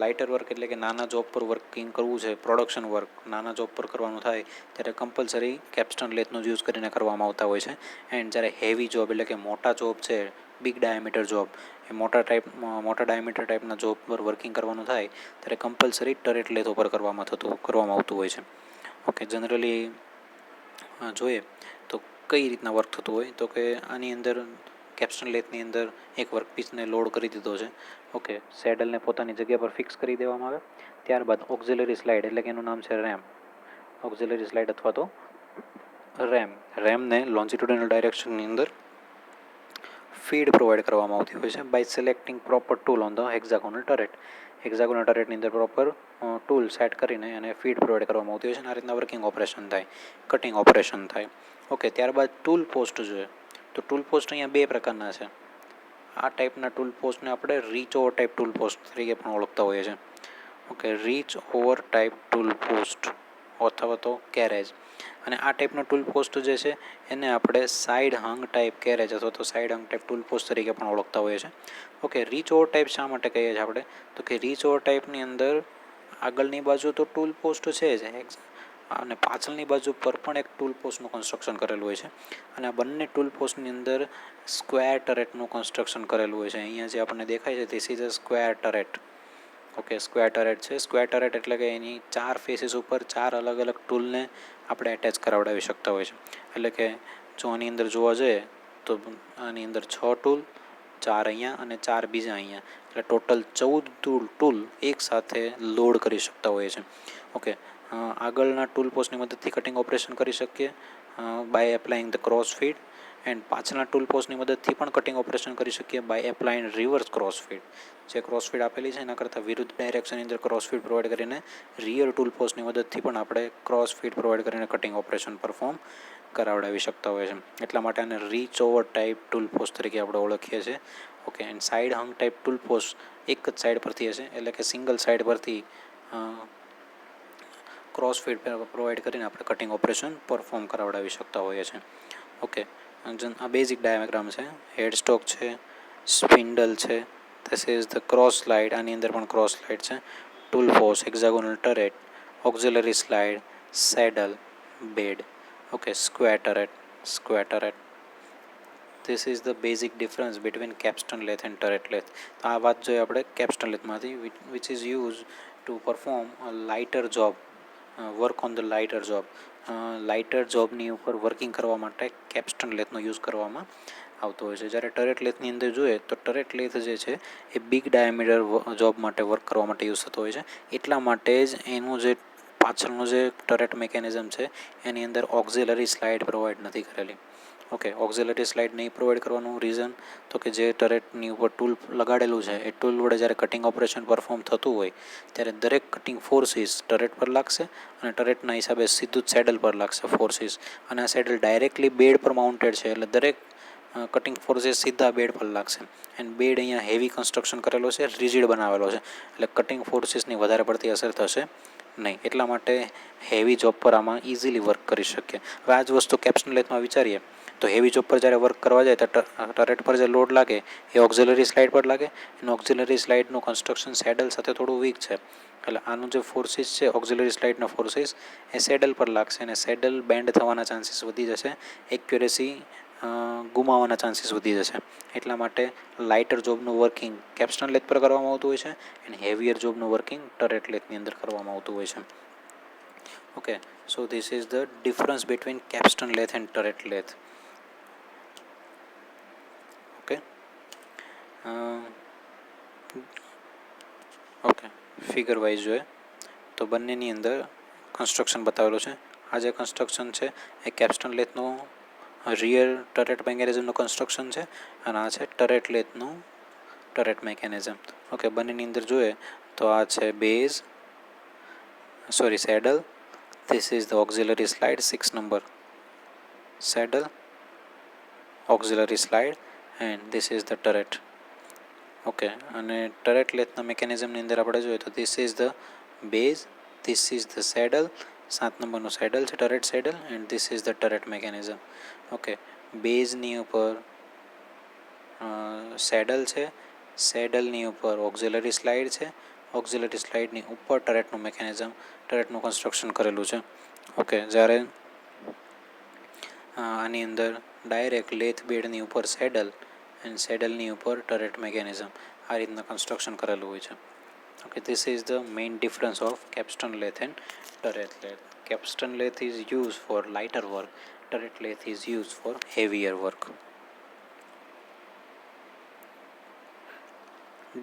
લાઇટર વર્ક એટલે કે નાના જોબ પર વર્કિંગ કરવું છે, પ્રોડક્શન વર્ક નાના જોબ પર કરવાનું થાય ત્યારે કમ્પલસરી કેપ્સ્ટન લેથનો યુઝ કરીને કરવામાં આવતા હોય છે. એન્ડ જ્યારે હેવી જોબ એટલે કે મોટા જોબ છે, બિગ ડાયામીટર જોબ, એ મોટા ડાયામીટર ટાઈપના જોબ પર વર્કિંગ કરવાનું થાય ત્યારે કમ્પલસરી ટરેટ લેથ ઉપર કરવામાં આવતું હોય છે. ઓકે, જનરલી જોઈએ તો કઈ રીતના વર્ક થતું હોય તો કે આની અંદર કેપ્સ્ટન લેથની અંદર એક વર્કપીસને લોડ કરી દીધો છે. ઓકે, સેડલને પોતાની જગ્યા પર ફિક્સ કરી દેવામાં આવે. ત્યારબાદ ઓક્ઝિલરી સ્લાઇડ એટલે કે એનું નામ છે રેમ. ઓક્ઝિલરી સ્લાઇડ અથવા તો રેમને લોન્જિટ્યુડિનલ ડાયરેક્શનની અંદર ફીડ પ્રોવાઈડ કરવામાં આવતી હોય છે by selecting proper tool on the hexagonal turret. Hexagonal ટરેટની અંદર પ્રોપર ટૂલ સેટ કરીને એને ફીડ પ્રોવાઈડ કરવામાં આવતી હોય છે અને આ રીતના વર્કિંગ ઓપરેશન થાય, કટિંગ ઓપરેશન થાય. ઓકે, ત્યારબાદ ટૂલ પોસ્ટ જોઈએ તો ટૂલ પોસ્ટ અહીંયા બે પ્રકારના છે. આ ટાઈપના ટૂલ પોસ્ટને આપણે reach over type tool post તરીકે પણ ઓળખતા હોઈએ છીએ. Okay, reach over type tool post અથવા તો કેરેજ. અને આ ટાઈપનો ટૂલ પોસ્ટ જે છે એને આપણે સાઇડ હંગ ટાઈપ કેરેજ અથવા તો side hung type tool post તરીકે પણ ઓળખતા હોઈએ છીએ. ઓકે, રીચ ઓવર ટાઈપ શા માટે કહીએ છીએ આપણે તો કે રીચ ઓવર ટાઈપની અંદર આગળની બાજુ તો ટૂલ પોસ્ટ છે જ અને પાછળની બાજુ પર પણ એક ટૂલ પોસ્ટનું કન્સ્ટ્રક્શન કરેલું હોય છે અને આ બંને ટૂલ પોસ્ટની અંદર સ્ક્વેર ટરેટનું કન્સ્ટ્રક્શન કરેલું હોય છે. અહીંયા જે આપણને દેખાય છે this is a square turret. Okay, square turret છે. સ્ક્વેર ટરેટ એટલે કે એની 4 ફેસીસ ઉપર 4 અલગ અલગ ટૂલને આપણે એટેચ કરાવડાવી શકતા હોય છે. એટલે કે જો આની અંદર જોવા જઈએ તો આની અંદર 6 ટૂલ, 4 અહીંયા અને 4 બીજા અહીંયા, એટલે ટોટલ 14 ટૂલ એક સાથે લોડ કરી શકતા હોઈએ છે. ઓકે, આગળના ટૂલ પોસ્ટની મદદથી કટિંગ ઓપરેશન કરી શકીએ by applying the cross feed and પાછળના ટૂલ પોસ્ટની મદદથી પણ કટિંગ ઓપરેશન કરી શકીએ by applying reverse cross feed. જે ક્રોસ ફીડ આપેલી છે એના કરતાં વિરુદ્ધ ડાયરેક્શનની અંદર ક્રોસ ફીડ પ્રોવાઈડ કરીને રિયર ટૂલ પોસ્ટની મદદથી પણ આપણે ક્રોસ ફીડ પ્રોવાઈડ કરીને કટિંગ ઓપરેશન પરફોર્મ કરાવડાવી શકતા હોય છે. એટલા માટે આને reach over type tool post તરીકે આપણે ઓળખીએ છીએ. Okay, and side hung type tool post એક જ સાઇડ પરથી હશે એટલે કે સિંગલ સાઇડ પરથી ક્રોસ ફીડ પ્રોવાઈડ કરીને આપણે કટિંગ ઓપરેશન પરફોર્મ કરાવડાવી શકતા હોઈએ છીએ. ઓકે, આ બેઝિક ડાયાગ્રામ છે. હેડ સ્ટોક છે, સ્પિન્ડલ છે, this is the cross slide, આની અંદર પણ ક્રોસ સ્લાઇડ છે, tool post, hexagonal turret, auxiliary slide, saddle, bed. Okay, square turret. This is the basic difference between capstan lathe and turret lathe. આ વાત જોઈએ આપણે કેપ્સ્ટન લેથમાંથી which is use to perform a lighter job, work on the lighter job. Lighter જોબની ઉપર working કરવા માટે કેપ્સ્ટન લેથનો યુઝ કરવામાં આવતો હોય છે. જ્યારે ટરેટ લેથની અંદર જોઈએ તો ટરેટ લેથ જે છે એ બિગ ડાયામીટર જોબ માટે વર્ક કરવા માટે યુઝ થતો હોય છે. એટલા માટે જ એનું જે પાછળનું જે ટરેટ મિકેનિઝમ છે એની અંદર ઓક્ઝિલરી સ્લાઇડ પ્રોવાઈડ નથી કરેલી. ઓકે, ઓક્ઝિલરી સ્લાઇડ નહીં પ્રોવાઈડ કરવાનું રીઝન તો કે જે ટરેટની ઉપર ટૂલ લગાડેલું છે એ ટૂલ વડે જ્યારે કટિંગ ઓપરેશન પરફોર્મ થતું હોય ત્યારે દરેક કટિંગ ફોર્સિસ ટરેટ પર લાગશે અને ટરેટના હિસાબે સીધું જ સેડલ પર લાગશે ફોર્સિસ. અને આ સેડલ ડાયરેક્ટલી બેડ પર માઉન્ટેડ છે એટલે દરેક કટિંગ ફોર્સિસ સીધા બેડ પર લાગશે. એન્ડ બેડ અહીંયા હેવી કન્સ્ટ્રક્શન કરેલો છે, રિજિડ બનાવેલો છે એટલે કટિંગ ફોર્સિસની વધારે પડતી અસર થશે નહીં. એટલા માટે હેવી જોબ પર આમાં ઇઝીલી વર્ક કરી શકીએ. હવે આ જ વસ્તુ કેપ્સ્ટન લેથમાં વિચારીએ તો હેવી જોબ પર જ્યારે વર્ક કરવા જાય તો ટરેટ પર જે લોડ લાગે એ ઓક્ઝિલરી સ્લાઇડ પર લાગે. એનું ઓક્ઝિલરી સ્લાઇડનું કન્સ્ટ્રક્શન સેડલ સાથે થોડું વીક છે એટલે આનું જે ફોર્સિસ છે ઓક્ઝિલરી સ્લાઇડના ફોર્સિસ એ સેડલ પર લાગશે અને સેડલ બેન્ડ થવાના ચાન્સીસ વધી જશે, એક્યુરેસી ગુમાવવાના ચાન્સીસ વધી જશે. એટલા માટે લાઇટર જોબનું વર્કિંગ કેપ્સ્ટન લેથ પર કરવામાં આવતું હોય છે અને હેવિયર જોબનું વર્કિંગ ટરેટ લેથની અંદર કરવામાં આવતું હોય છે. Okay, so this is the difference between capstan lathe and turret lathe. Okay, okay, figure wise જોઈએ તો બંનેની અંદર કન્સ્ટ્રક્શન બતાવેલું છે. આ જે કન્સ્ટ્રક્શન છે એ કેપ્સ્ટન લેથનું રિયર ટરેટ મેકેનિઝમનું કન્સ્ટ્રક્શન છે અને આ છે ટરેટ લેથનું ટરેટ મેકેનિઝમ. ઓકે, બંનેની અંદર જોઈએ તો આ છે base, sorry saddle, this is the auxiliary slide 6 number saddle, auxiliary slide and this is the turret. Okay, અને ટરેટ લેથના મિકેનિઝમની અંદર આપણે જોઈએ તો this is the base, this is the saddle, 7 નંબરનું સેડલ છે turret saddle and this is the turret mechanism. Okay, બેઝની ઉપર saddle છે, સેડલની ઉપર ઓક્ઝિલરી સ્લાઇડ છે, ઓક્ઝિલરી સ્લાઇડની ઉપર ટરેટનું મેકેનિઝમ, ટરેટનું કન્સ્ટ્રક્શન કરેલું છે. ઓકે, જ્યારે આની અંદર ડાયરેક્ટ લેથ બેડની ઉપર સેડલ એન્ડ સેડલની ઉપર ટરેટ મેકેનિઝમ આ રીતના કન્સ્ટ્રક્શન કરેલું હોય છે. Okay, this is the main difference of capstan lathe and turret lathe. Capstan lathe is use for lighter work, turret lathe is use for heavier work.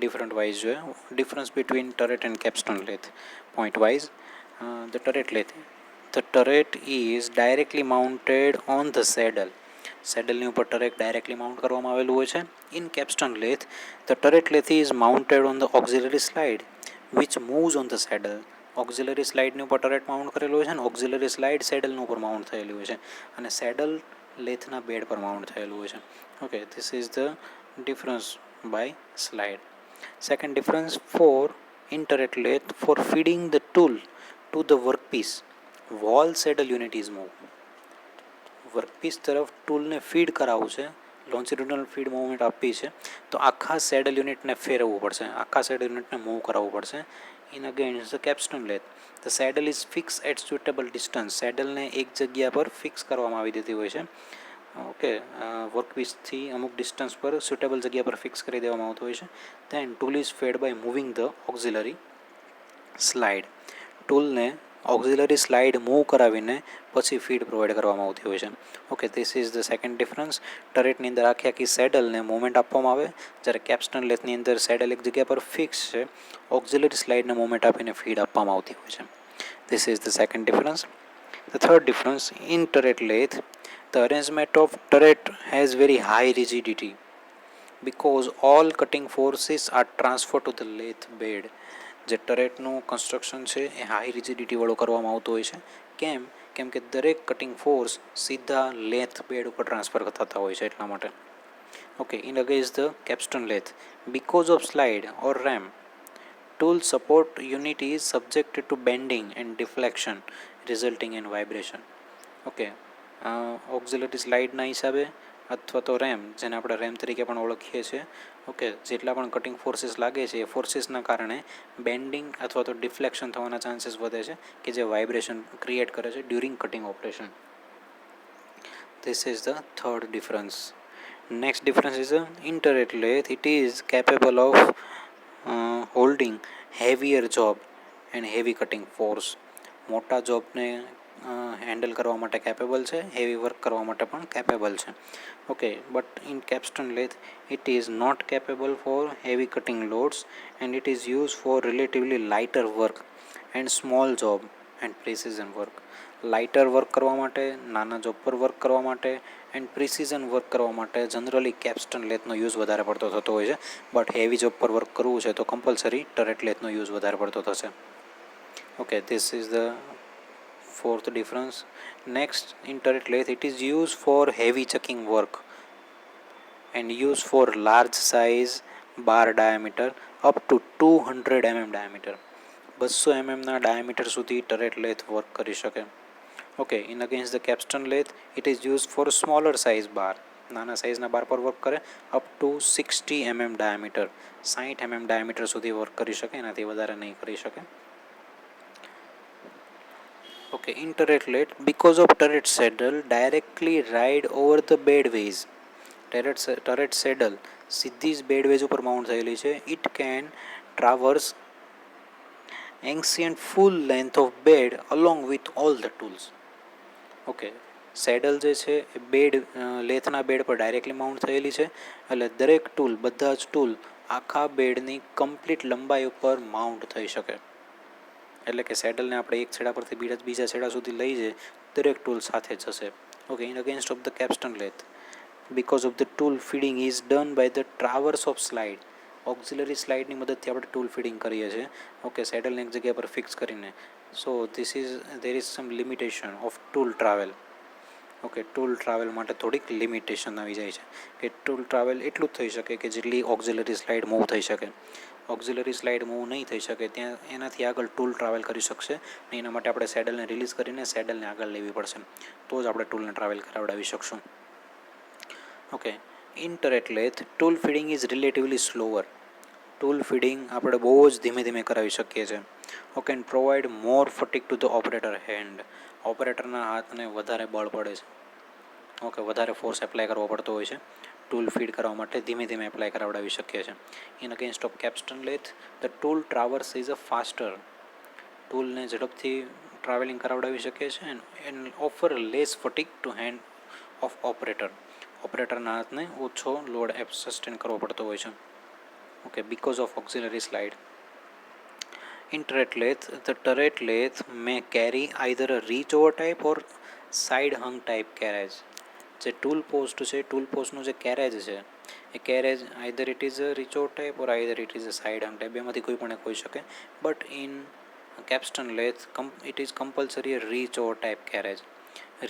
Different wise जो है difference between turret and capstan lathe. Point wise, the turret lathe, the turret is directly mounted on the saddle. સેડલની ઉપર turret directly mount કરવામાં આવેલું હોય છે. In capstan lathe the turret lathe is mounted on the auxiliary slide which moves on the saddle. Auxiliary સ્લાઇડની ઉપર turret mount કરેલું હોય છે અને ઓક્ઝિલરી સ્લાઇડ સેડલની ઉપર માઉન્ટ થયેલી હોય છે અને સેડલ લેથના બેડ પર માઉન્ટ થયેલું હોય છે. Okay, this is the difference by slide. Second difference for in turret lathe, for feeding the tool to the workpiece, wall saddle unit is moved. Workpiece તરફ ટૂલને ફીડ કરાવવું છે, લોન્જિટ્યુડનલ ફીડ મૂવમેન્ટ આપવી છે તો આખા સેડલ યુનિટને ફેરવવું પડશે, આખા સેડલ યુનિટને મૂવ કરાવવું પડશે. In against the capstan lathe the saddle is fix at suitable distance. સેડલને એક જગ્યા પર ફિક્સ કરવામાં આવી દેતી હોય છે. ઓકે, વર્કપીસથી અમુક ડિસ્ટન્સ પર સુટેબલ જગ્યા પર ફિક્સ કરી દેવામાં આવતું હોય છે. Then tool is fed by moving the auxiliary slide. ટૂલને ઓક્ઝિલરી સ્લાઇડ મૂવ કરાવીને પછી ફીડ પ્રોવાઈડ કરવામાં આવતી હોય છે. Okay, this is the second difference. ટરેટની અંદર આખી સેડલને મૂવમેન્ટ આપવામાં આવે, જ્યારે કેપ્સ્ટન લેથની અંદર સેડલ એક જગ્યા પર ફિક્સ છે, ઓક્ઝિલરી સ્લાઇડને મૂવમેન્ટ આપીને ફીડ આપવામાં આવતી હોય છે. This is the second difference. The third difference in turret lathe, the arrangement of turret has very high rigidity because all cutting forces are transferred to the lathe bed. જે ટરેટનું construction છે એ high રિજિડિટીવાળું કરવામાં આવતું હોય છે. કેમ કે દરેક cutting force સીધા લેથ બેડ ઉપર ટ્રાન્સફર થતા હોય છે એટલા માટે. Okay, in against the capstan lathe because of slide or ram, tool support unit is subjected to bending and deflection resulting in vibration. Okay, auxiliary સ્લાઇડના હિસાબે અથવા તો રેમ, જેને આપણે રેમ તરીકે પણ ઓળખીએ છીએ, ઓકે, જેટલા પણ કટિંગ ફોર્સીસ લાગે છે એ ફોર્સીસના કારણે બેન્ડિંગ અથવા તો ડિફ્લેક્શન થવાના ચાન્સીસ વધે છે કે જે વાઇબ્રેશન ક્રિએટ કરે છે during cutting operation. This is the third difference. Next difference is in turret lathe it is capable of holding heavier job and heavy cutting force. મોટા જોબને હેન્ડલ કરવા માટે કેપેબલ છે, હેવી વર્ક કરવા માટે પણ capable છે. Okay, but in capstan lathe it is not capable for heavy cutting loads and it is used for relatively lighter work and small job and precision work. Lighter work કરવા માટે, નાના job પર work કરવા માટે and precision work કરવા માટે generally કેપ્સ્ટન લેથનો use વધારે પડતો થતો હોય છે. બટ હેવી જોબ પર વર્ક કરવું છે તો કમ્પલસરી ટરેટ લેથનો યુઝ વધારે પડતો થશે. Okay, this is the fourth difference. Next, in turret lathe it is used for heavy chucking work and used for large size bar diameter up to 200 mm diameter. 200 mm ના diameter સુધી turret lathe work કરી શકે. Okay, in against the capstan lathe it is use for smaller size bar. નાના સાઇઝના bar પર work કરે up to 60 mm diameter, 60 mm diameter સુધી work કરી શકે, એનાથી વધારે નહીં કરી શકે. Okay, in turret late, because of turret saddle directly ride over the bedways. turret saddle સીધી જ બેડવેજ ઉપર માઉન્ટ થયેલી છે. It can traverse ancient full length of bed along with all the tools. Okay, saddle જે છે એ bed લેથના bed પર ડાયરેક્ટલી માઉન્ટ થયેલી છે, એટલે દરેક ટૂલ, બધા જ ટૂલ આખા બેડની કમ્પ્લીટ લંબાઈ ઉપર માઉન્ટ થઈ શકે. એટલે કે સેડલને આપણે એક છેડા પરથી બીજા છેડા સુધી લઈ જઈએ, દરેક ટૂલ સાથે જશે. Okay, in against of the capstan lathe, because of the tool feeding is done by the traverse of slide. Auxiliary સ્લાઇડની મદદથી આપણે ટૂલ ફીડિંગ કરીએ છીએ. ઓકે, સેડલને એક જગ્યા પર ફિક્સ કરીને. So there is some limitation of tool travel. Okay, tool travel માટે થોડીક લિમિટેશન આવી જાય છે કે ટૂલ ટ્રાવેલ એટલું જ થઈ શકે કે જેટલી ઓક્ઝિલરી સ્લાઇડ મૂવ થઈ શકે. ઓક્ઝિલરી સ્લાઇડ મૂવ નહીં થઈ શકે ત્યાં એનાથી આગળ ટૂલ ટ્રાવેલ કરી શકશે. અને એના માટે આપણે સેડલને રિલીઝ કરીને સેડલને આગળ લેવી પડશે, તો જ આપણે ટૂલને ટ્રાવેલ કરાવડાવી શકશું. Okay, in turret lathe tool feeding is relatively slower. Tool feeding આપણે બહુ જ ધીમે ધીમે કરાવી શકીએ છીએ. Okay, and provide more fatigue to the operator hand. ઓપરેટરના હાથને વધારે બળ પડે છે. ઓકે, વધારે ફોર્સ એપ્લાય કરવો પડતો હોય છે ટૂલ ફીડ કરવા માટે. ધીમે ધીમે એપ્લાય કરાવડાવી શકીએ છીએ. In against of capstan lathe the tool traverse is a faster. ટૂલને ઝડપથી ટ્રાવેલિંગ કરાવડાવી શકીએ છીએ and offer less fatigue to hand of operator. ઓપરેટરના હાથને ઓછો લોડ સસ્ટેન કરવો પડતો હોય છે. Okay, because of auxiliary slide. In turret lathe, the turret lathe may carry either a reach over type or side hung type carriage. જે tool post છે, tool પોસ્ટનું જે કેરેજ છે, એ carriage either it is a reach over type or either it is a side hung type, બેમાંથી કોઈ પણ હોઈ શકે. But in capstan lathe it is compulsory reach over type carriage.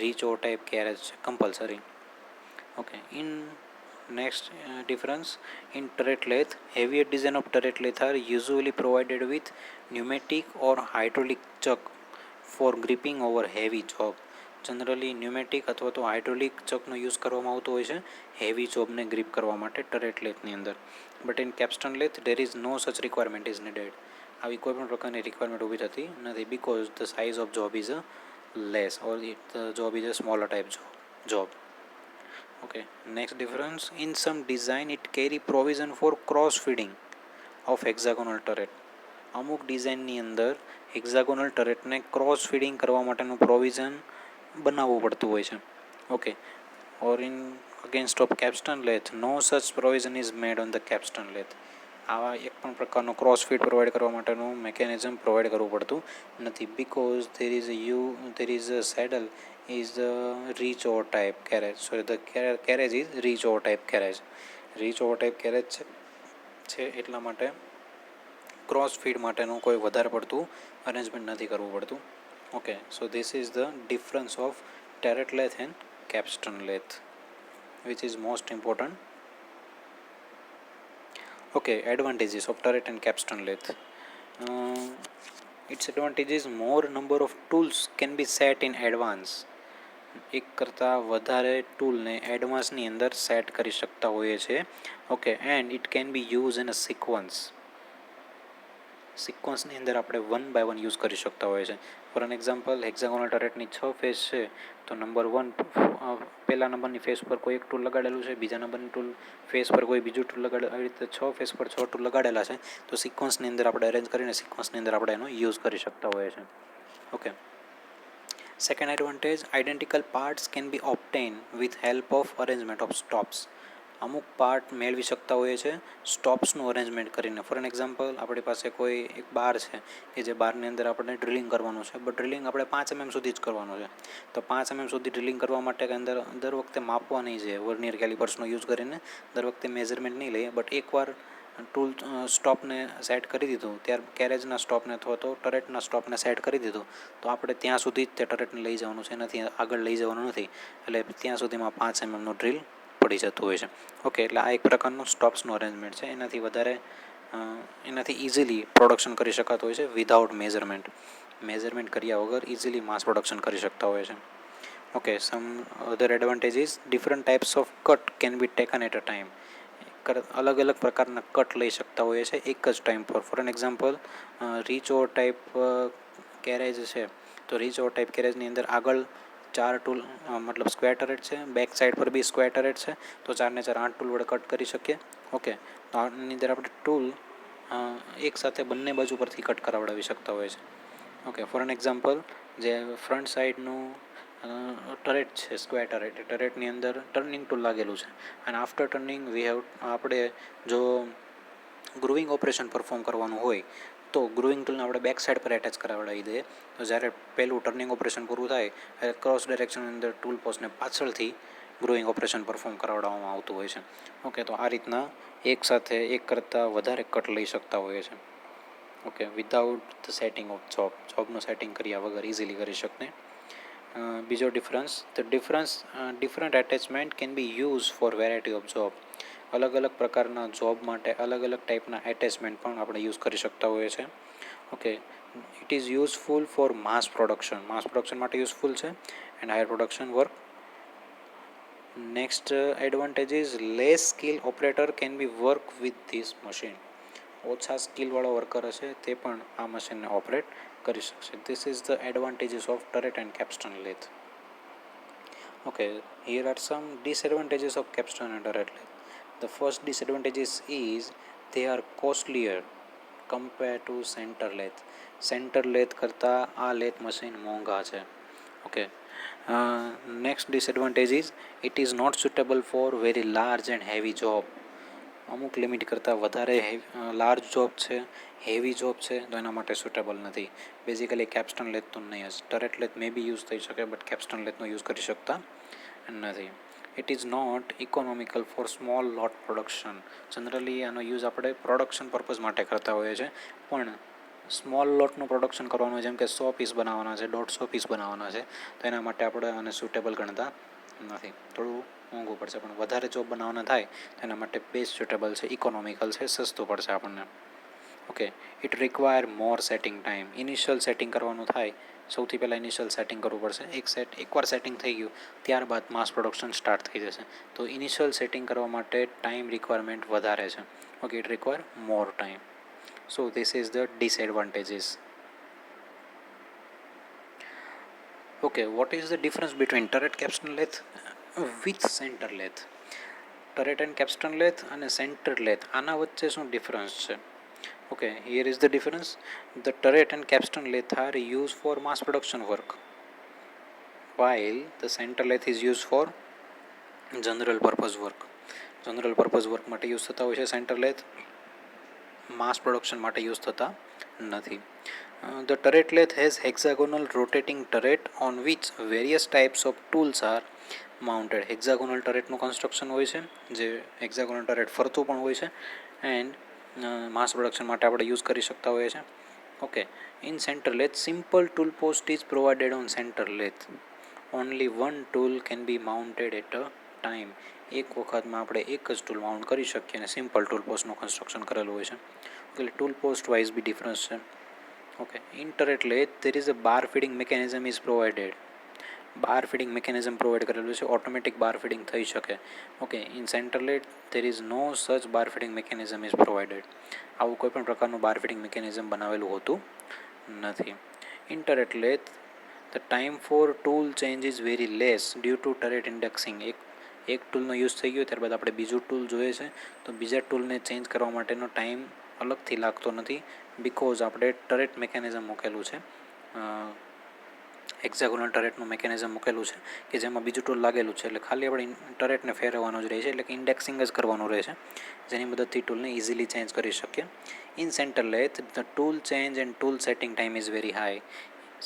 Reach over type carriage છે compulsory. Okay, in next difference, in turret lathe, heavier design of turret lathe are usually provided with pneumatic or hydraulic chuck for gripping over heavy job. Generally pneumatic અથવા તો hydraulic ચકનો use કરવામાં આવતો હોય છે heavy જોબને grip કરવા માટે turret લેથની અંદર. But in capstan lathe there is no such requirement is needed. આવી કોઈ પણ પ્રકારની રિક્વાયરમેન્ટ ઊભી થતી નથી, because the size of job is a less or the job is a smaller type job. Okay, next difference, in some design it carry provision for cross feeding of hexagonal turret. અમુક ડિઝાઇનની અંદર hexagonal ટરેટને cross feeding કરવા માટેનું provision બનાવવું પડતું હોય છે. Okay, or in against of capstan lathe no such provision is made on the capstan lathe. આવા એક પણ પ્રકારનું ક્રોસ ફીડ પ્રોવાઈડ કરવા માટેનું મેકેનિઝમ પ્રોવાઈડ કરવું પડતું નથી, because there is a saddle is the reach over type carriage. So the carriage is reach over type carriage. reach over type carriage છે એટલા માટે ક્રોસ ફીડ માટેનું કોઈ વધારે પડતું અરેન્જમેન્ટ નથી કરવું પડતું. Okay, so this is the difference of turret lathe and capstan lathe, which is most important. Okay, advantages of turret and capstan lathe. Its advantage is more number of tools can be set in advance. એક કરતાં વધારે ટૂલને એડવાન્સની અંદર set કરી શકતા હોઈએ છીએ. Okay, and it can be use in a સિક્વન્સની અંદર આપણે 1 by 1 યુઝ કરી શકતા હોઈએ છીએ. ફોર એન એક્ઝામ્પલ, હેક્ઝાગોનલ ટરેટની 6 ફેસ છે, તો નંબર 1 પહેલા નંબરની ફેસ પર કોઈ એક ટૂલ લગાડેલું છે, બીજા નંબરની ટૂલ ફેસ પર કોઈ બીજું ટૂલ લગાડેલું, આવી રીતે 6 ફેસ પર 6 ટૂલ લગાડેલા છે. તો સિક્વન્સની અંદર આપણે અરેન્જ કરીને સિક્વન્સની અંદર આપણે એનો યુઝ કરી શકતા હોઈએ છીએ. Okay, second advantage, identical parts can be obtained with help of arrangement of stops. અમુક પાર્ટ મેળવી શકતા હોઈએ છે સ્ટોપ્સનું અરેન્જમેન્ટ કરીને. ફોર એન એક્ઝામ્પલ, આપણી પાસે કોઈ એક બાર છે કે જે બારની અંદર આપણે ડ્રિલિંગ કરવાનું છે, બટ ડ્રિલિંગ આપણે 5 mm સુધી જ કરવાનું છે. તો 5 mm સુધી ડ્રિલિંગ કરવા માટે અંદર દર વખતે માપવા નહીં છે વર્નિયર કેલિપર્સનો યુઝ કરીને, દર વખતે મેઝરમેન્ટ નહીં લઈએ, બટ એકવાર ટૂલ સ્ટોપને સેટ કરી દીધું, ત્યાર કેરેજના સ્ટોપને અથવા તો ટરેટના સ્ટોપને સેટ કરી દીધું, તો આપણે ત્યાં સુધી જ તે ટરેટને લઈ જવાનું છે, એનાથી આગળ લઈ જવાનું નથી. એટલે ત્યાં સુધીમાં 5 mm નું ડ્રિલ પડી જતું હોય છે. ઓકે, એટલે આ એક પ્રકારનું સ્ટોપ્સનું અરેન્જમેન્ટ છે. એનાથી ઇઝીલી પ્રોડક્શન કરી શકાતું હોય છે વિધાઉટ મેઝરમેન્ટ કર્યા વગર ઇઝીલી માસ પ્રોડક્શન કરી શકતા હોય છે. Okay, some other advantages, different types of cut can be taken at a time. અલગ અલગ પ્રકારના કટ લઈ શકતા હોઈએ છે એક જ ટાઈમ પર. For an example, reach over type carriage છે, તો રીચ ઓવર ટાઈપ કેરેજની અંદર આગળ 4 ટૂલ મતલબ સ્ક્વેર ટરેટ છે, બેક સાઈડ પર બી સ્ક્વેર ટરેટ છે, તો 4 ને 4 8 ટૂલ વડે કટ કરી શકીએ. ઓકે, તો આની અંદર આપણે ટૂલ એક સાથે બંને બાજુ પરથી કટ કરાવડાવી શકતા હોય છે. ઓકે, ફોર એન એક્ઝામ્પલ, જે ફ્રન્ટ સાઈડનું ટરેટ છે સ્ક્વેર ટરેટ, એ ટરેટની અંદર ટર્નિંગ ટૂલ લાગેલું છે અને આફ્ટર ટર્નિંગ આપણે જો ગ્રુવિંગ ઓપરેશન પરફોર્મ કરવાનું હોય તો ગ્રુવિંગ ટૂલને આપણે બેક સાઈડ પર એટેચ કરાવડાવી દઈએ. તો જ્યારે પહેલું ટર્નિંગ ઓપરેશન પૂરું થાય ત્યારે ક્રોસ ડાયરેક્શનની અંદર ટૂલ પોસ્ટને પાછળથી ગ્રુવિંગ ઓપરેશન પરફોર્મ કરાવડાવવામાં આવતું હોય છે. ઓકે, તો આ રીતના એક સાથે એક કરતાં વધારે કટ લઈ શકતા હોઈએ છે. Okay, without the setting of જોબનું સેટિંગ કર્યા વગર ઇઝીલી કરી શકते. બીજો different attachment can be use for variety of job. અલગ અલગ પ્રકારના જોબ માટે અલગ અલગ ટાઈપના એટેચમેન્ટ પણ આપણે યુઝ કરી શકતા હોઈએ છીએ. Okay, it is useful for mass production માટે યુઝફુલ છે and higher production work. Next advantage is less skill operator can be work with this machine. ઓછા સ્કિલવાળો વર્કર હશે તે પણ આ મશીનને ઓપરેટ કરી શકશે. This is the advantages of turret and capstan lathe. Okay, here are some disadvantages of capstone and turret lathe. The first disadvantages is they are costlier compared to center lathe. Center lathe કરતાં આ lathe machine મોંઘા છે. Okay. Next disadvantage is it is not suitable for very large and heavy job. અમુક limit કરતાં વધારે large job છે, heavy job છે, તો એના માટે સુટેબલ નથી. બેઝિકલી કેપ્સ્ટન લેથ તો નહીં જ. Turret lathe may be use થઈ શકે, બટ કેપ્સ્ટન લેથનો યુઝ કરી શકતા નથી. It is not economical for small lot production. Generally આનો યુઝ આપણે પ્રોડક્શન પર્પઝ માટે કરતા હોઈએ છીએ, પણ સ્મોલ લોટનું પ્રોડક્શન કરવાનું, જેમ કે 100 પીસ બનાવવાના છે, 150 પીસ બનાવવાના છે, તો એના માટે આપણે આને સુટેબલ ગણતા નથી. થોડું મોંઘું પડશે, પણ વધારે જોબ બનાવવાના થાય તો એના માટે બેસ્ટ સુટેબલ છે, ઇકોનોમિકલ છે, સસ્તું પડશે આપણને. Okay, it require more setting time. Initial setting કરવાનું થાય, સૌથી પહેલાં ઇનિશિયલ સેટિંગ કરવું પડશે. એકવાર સેટિંગ થઈ ગયું ત્યારબાદ માસ પ્રોડક્શન સ્ટાર્ટ થઈ જશે. તો ઇનિશિયલ સેટિંગ કરવા માટે ટાઈમ રિક્વાયરમેન્ટ વધારે છે. Okay, it require more time. So this is the disadvantages. Okay, what is the difference between turret capstan lathe with centre lathe? Turret and capstan lathe અને centre lathe, આના વચ્ચે શું difference છે? Okay, here is the difference. The turret and capstan lathe are used for mass production work, while the center lathe is used for general purpose work. General purpose work માટે use થતા હોય છે centre lathe, માસ production માટે use થતા નથી. The turret lathe has hexagonal rotating turret on which various types of tools are mounted. Hexagonal ટરેટનું construction હોય છે, જે હેક્ઝાગોનલ ટરેટ ફરતું પણ હોય છે એન્ડ માસ પ્રોડક્શન માટે આપણે યુઝ કરી શકતા હોઈએ છીએ. Okay, in centre lathe simple tool post is provided on centre lathe. Only one tool can be mounted at a time. એક વખતમાં આપણે એક જ ટૂલ માઉન્ટ કરી શકીએ અને સિમ્પલ ટૂલ પોસ્ટનું કન્સ્ટ્રક્શન કરેલું હોય છે. એટલે tool post wise be difference છે. Okay, in turret lathe there is a bar feeding mechanism is provided. Bar feeding mechanism provide કરેલું છે, ઓટોમેટિક બાર ફીડિંગ થઈ શકે. Okay, in centre lathe there is no such bar feeding mechanism is provided. આવું કોઈ પણ પ્રકારનું બાર feeding mechanism બનાવેલું હોતું નથી. In turret lathe the time for tool change is very less due to turret indexing. એક ટૂલનો યુઝ થઈ ગયો ત્યારબાદ આપણે બીજું ટૂલ જોઈએ છે, તો બીજા ટૂલને ચેન્જ કરવા માટેનો ટાઈમ અલગથી લાગતો નથી, બિકોઝ આપણે ટરેટ મિકેનિઝમ મૂકેલું છે, હેક્ઝાગોનલ ટરેટનું મિકેનિઝમ મૂકેલું છે કે જેમાં બીજું ટૂલ લાગેલું છે. એટલે ખાલી આપણે ટરેટને ફેરવવાનું જ રહે છે, એટલે કે ઇન્ડેક્સિંગ જ કરવાનું રહે છે, જેની મદદથી ટૂલને ઇઝીલી ચેન્જ કરી શકીએ. In centre lathe the tool change and tool setting time is very high.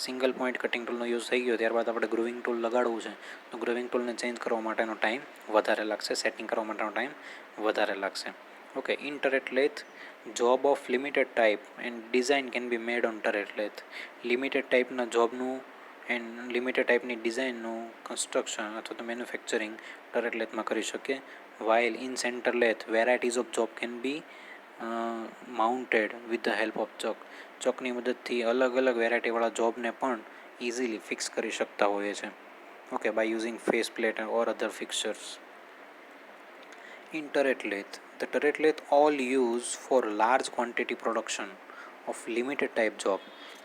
Single point cutting ટૂલનો યુઝ થઈ ગયો ત્યારબાદ આપણે ગ્રુવિંગ ટૂલ લગાડવું છે, તો ગ્રુવિંગ ટૂલને ચેન્જ કરવા માટેનો ટાઈમ વધારે લાગશે, સેટિંગ કરવા માટેનો ટાઈમ વધારે લાગશે. Okay, in turret lathe job of limited type and design can be made on turret lathe. Limited ટાઈપના જોબનું એન્ડ લિમિટેડ ટાઈપની ડિઝાઇનનું કન્સ્ટ્રક્શન અથવા તો મેન્યુફેક્ચરિંગ ટરેટ લેથમાં કરી શકીએ. While in centre lathe varieties of job can be mounted with the help of chuck. ચોકની મદદથી અલગ અલગ વેરાયટીવાળા જોબને પણ ઇઝીલી ફિક્સ કરી શકતા હોઈએ છે. Okay, by using face plate or other fixtures. In turret lathe the turret lathe all use for large quantity production of limited type job.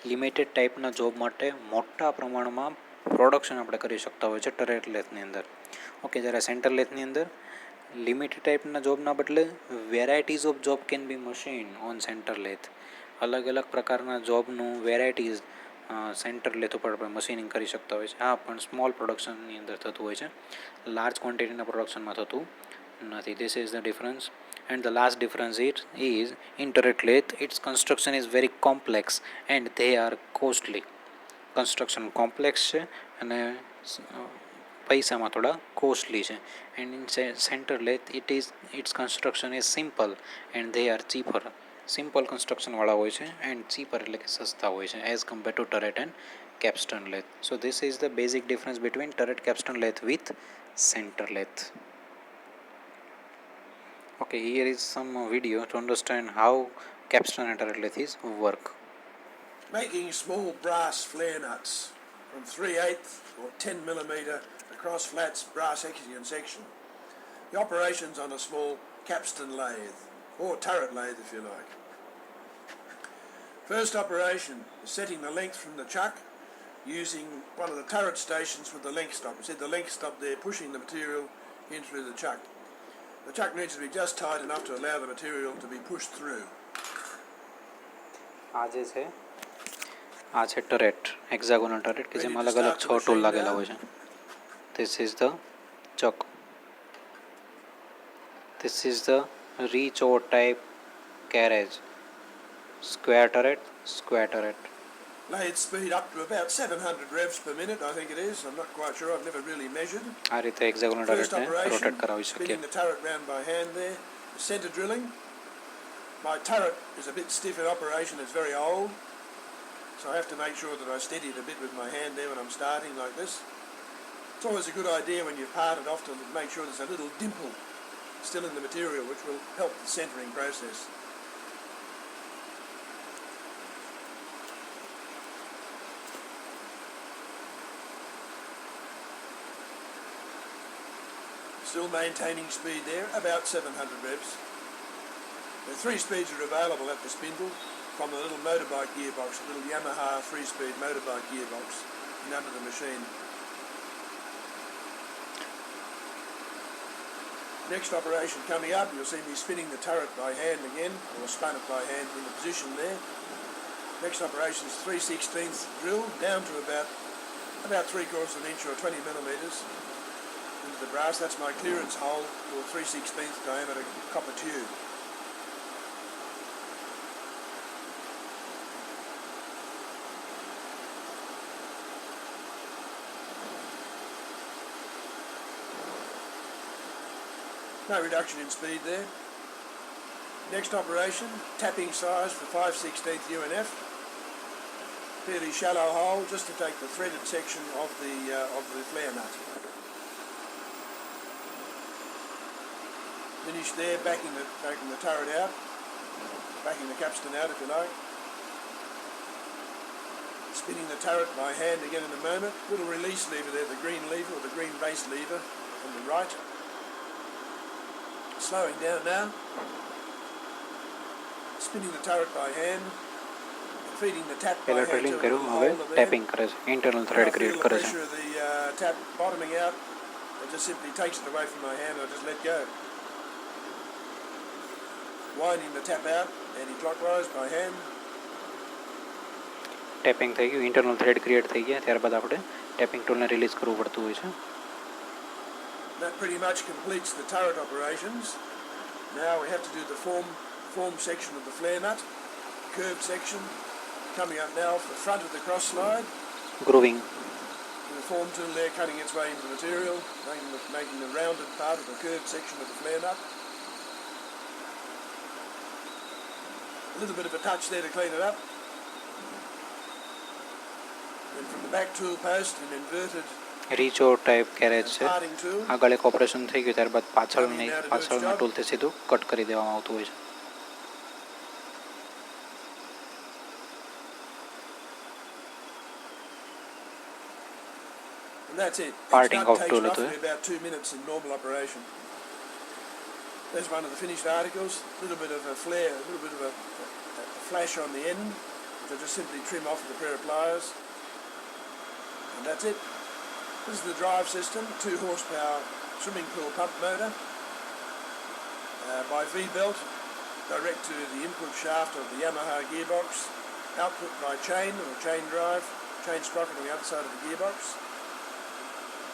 Limited ટાઈપના જોબ માટે મોટા પ્રમાણમાં પ્રોડક્શન આપણે કરી શકતા હોય છે ટરેટ લેથની અંદર. ઓકે, જ્યારે સેન્ટર લેથની અંદર લિમિટેડ ટાઈપના જોબના બદલે varieties of job can B machine on centre lathe. અલગ અલગ પ્રકારના જોબનું વેરાયટીઝ સેન્ટર લેથ ઉપર આપણે મશીનિંગ કરી શકતા હોય છે. હા, પણ સ્મોલ પ્રોડક્શનની અંદર થતું હોય છે, લાર્જ ક્વોન્ટિટીના પ્રોડક્શનમાં થતું નથી. This is the difference. And the last difference is in turret lathe its construction is very complex and they are costly. construction complex છે અને પૈસામાં થોડા કોસ્ટલી છે. and in center lathe its construction is simple and they are cheaper. Simple કન્સ્ટ્રક્શનવાળા હોય છે and cheaper એટલે કે સસ્તા હોય છે as compare to turret and capstan lathe. So this is the basic difference between turret capstan lathe with center lathe. Okay, here is some video to understand how capstan and turret lathe is work. Making small brass flare nuts from 3/8 or 10 millimeter across flats brass section. The operations on a small capstan lathe or turret lathe if you like. First operation is setting the length from the chuck using one of the turret stations with the length stop. You see the length stop there pushing the material in through the chuck. The chuck needs to be just tight enough to allow the material to be pushed through. આ છે turret, hexagonal turret કે જેમાં અલગ અલગ 6 tool લાગેલા હોય છે. This is the chuck. This is the reach over type carriage. Square turret. Lathe speed up to about 700 revs per minute, I think it is. I'm not quite sure. I've never really measured. આ રીતે hexagonal ટરેટને rotate કરાવી શકીએ. Spinning the turret round by hand there. The centre drilling. My turret is a bit stiff in operation. It's very old. So I have to make sure that I steady it a bit with my hand there when I'm starting like this. It's always a good idea when you part it off to make sure there's a little dimple still in the material which will help the centering process. Still maintaining speed there, about 700 revs. The 3 speeds are available at the spindle from the little motorbike gearbox, a little Yamaha 3-speed motorbike gearbox in under the machine. Next operation coming up, you'll see me spinning the turret by hand again, or spun it by hand in the position there. Next operation is 3/16 drill down to about 3/4 of an inch or 20 millimetres into the brass. That's my clearance hole for 3/16 diameter copper tube. No reduction in speed there. Next operation, tapping size for 5/16 UNF. Fairly shallow hole just to take the threaded section of the flare nut. Finish there, backing the turret out, backing the capstan out if you like. Spinning the turret by hand again in a moment. Little release lever there, the green lever or the green base lever on the right. Slowing down now. Spinning the turret by hand. Feeding the tap by hand. Drilling કર્યું, હવે tapping કરે છે, internal thread create કરે છે. The pressure of the tap bottoming out, it just simply takes it away from my hand. I just let go. Winding the tap out anti-clockwise by hand. Tapping થઈ ગયું, internal thread create થઈ ગયા, ત્યારબાદ આપણે tapping ટૂલને release કરવું પડતું હોય છે. That pretty much completes the turret operations. Now we have to do the form section of the flare nut, curved section, coming up now for the front of the cross slide. Grooving. The form tool there cutting its way into the material, making the rounded part of the curved section of the flare nut. A little bit of a touch there to clean it up. Then from the back tool post an inverted reach over type carriage છે. parting tool. આગળ એક operation થઈ ગયું, ત્યારબાદ પાછળના ટૂલથી સીધું cut કરી દેવામાં આવતું હોય છે. And that's it. Parting Each nut of takes tool roughly to about 2 minutes in normal operation. There's one of the finished articles. A little bit of a flare, a little bit of a flash on the end. which I just simply trim off with a pair of pliers, and that's it. This is the drive system, 2 horsepower swimming pool pump motor by V-belt, direct to the input shaft of the Yamaha gearbox, output by chain or chain drive, chain sprocket on the other side of the gearbox.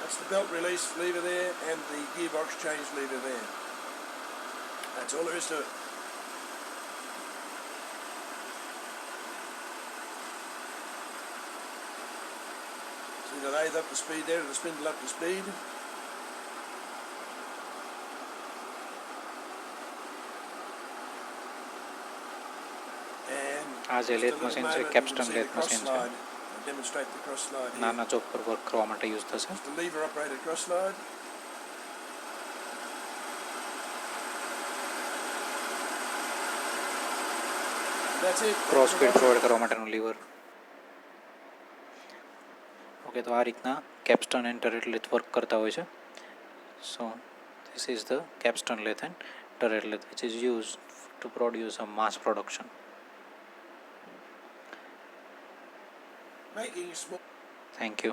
That's the belt release lever there and the gearbox change lever there. That's all there is to it. See the lathe up to speed there and the spindle up to speed. આ જે lathe machine છે કેપ્સ્ટન lathe machine છે demonstrate the cross slide here. નાના ચોક પર work કરવા માટે use થશે. The lever operated cross slide. That's it. Cross speed provide કરવા માટેનું લીવર. ઓકે, તો આ રીતના capstan and turret lathe work કરતા હોય છે. So this is the capstan lathe and turret lathe which is used to produce a mass production. Making small. Thank you.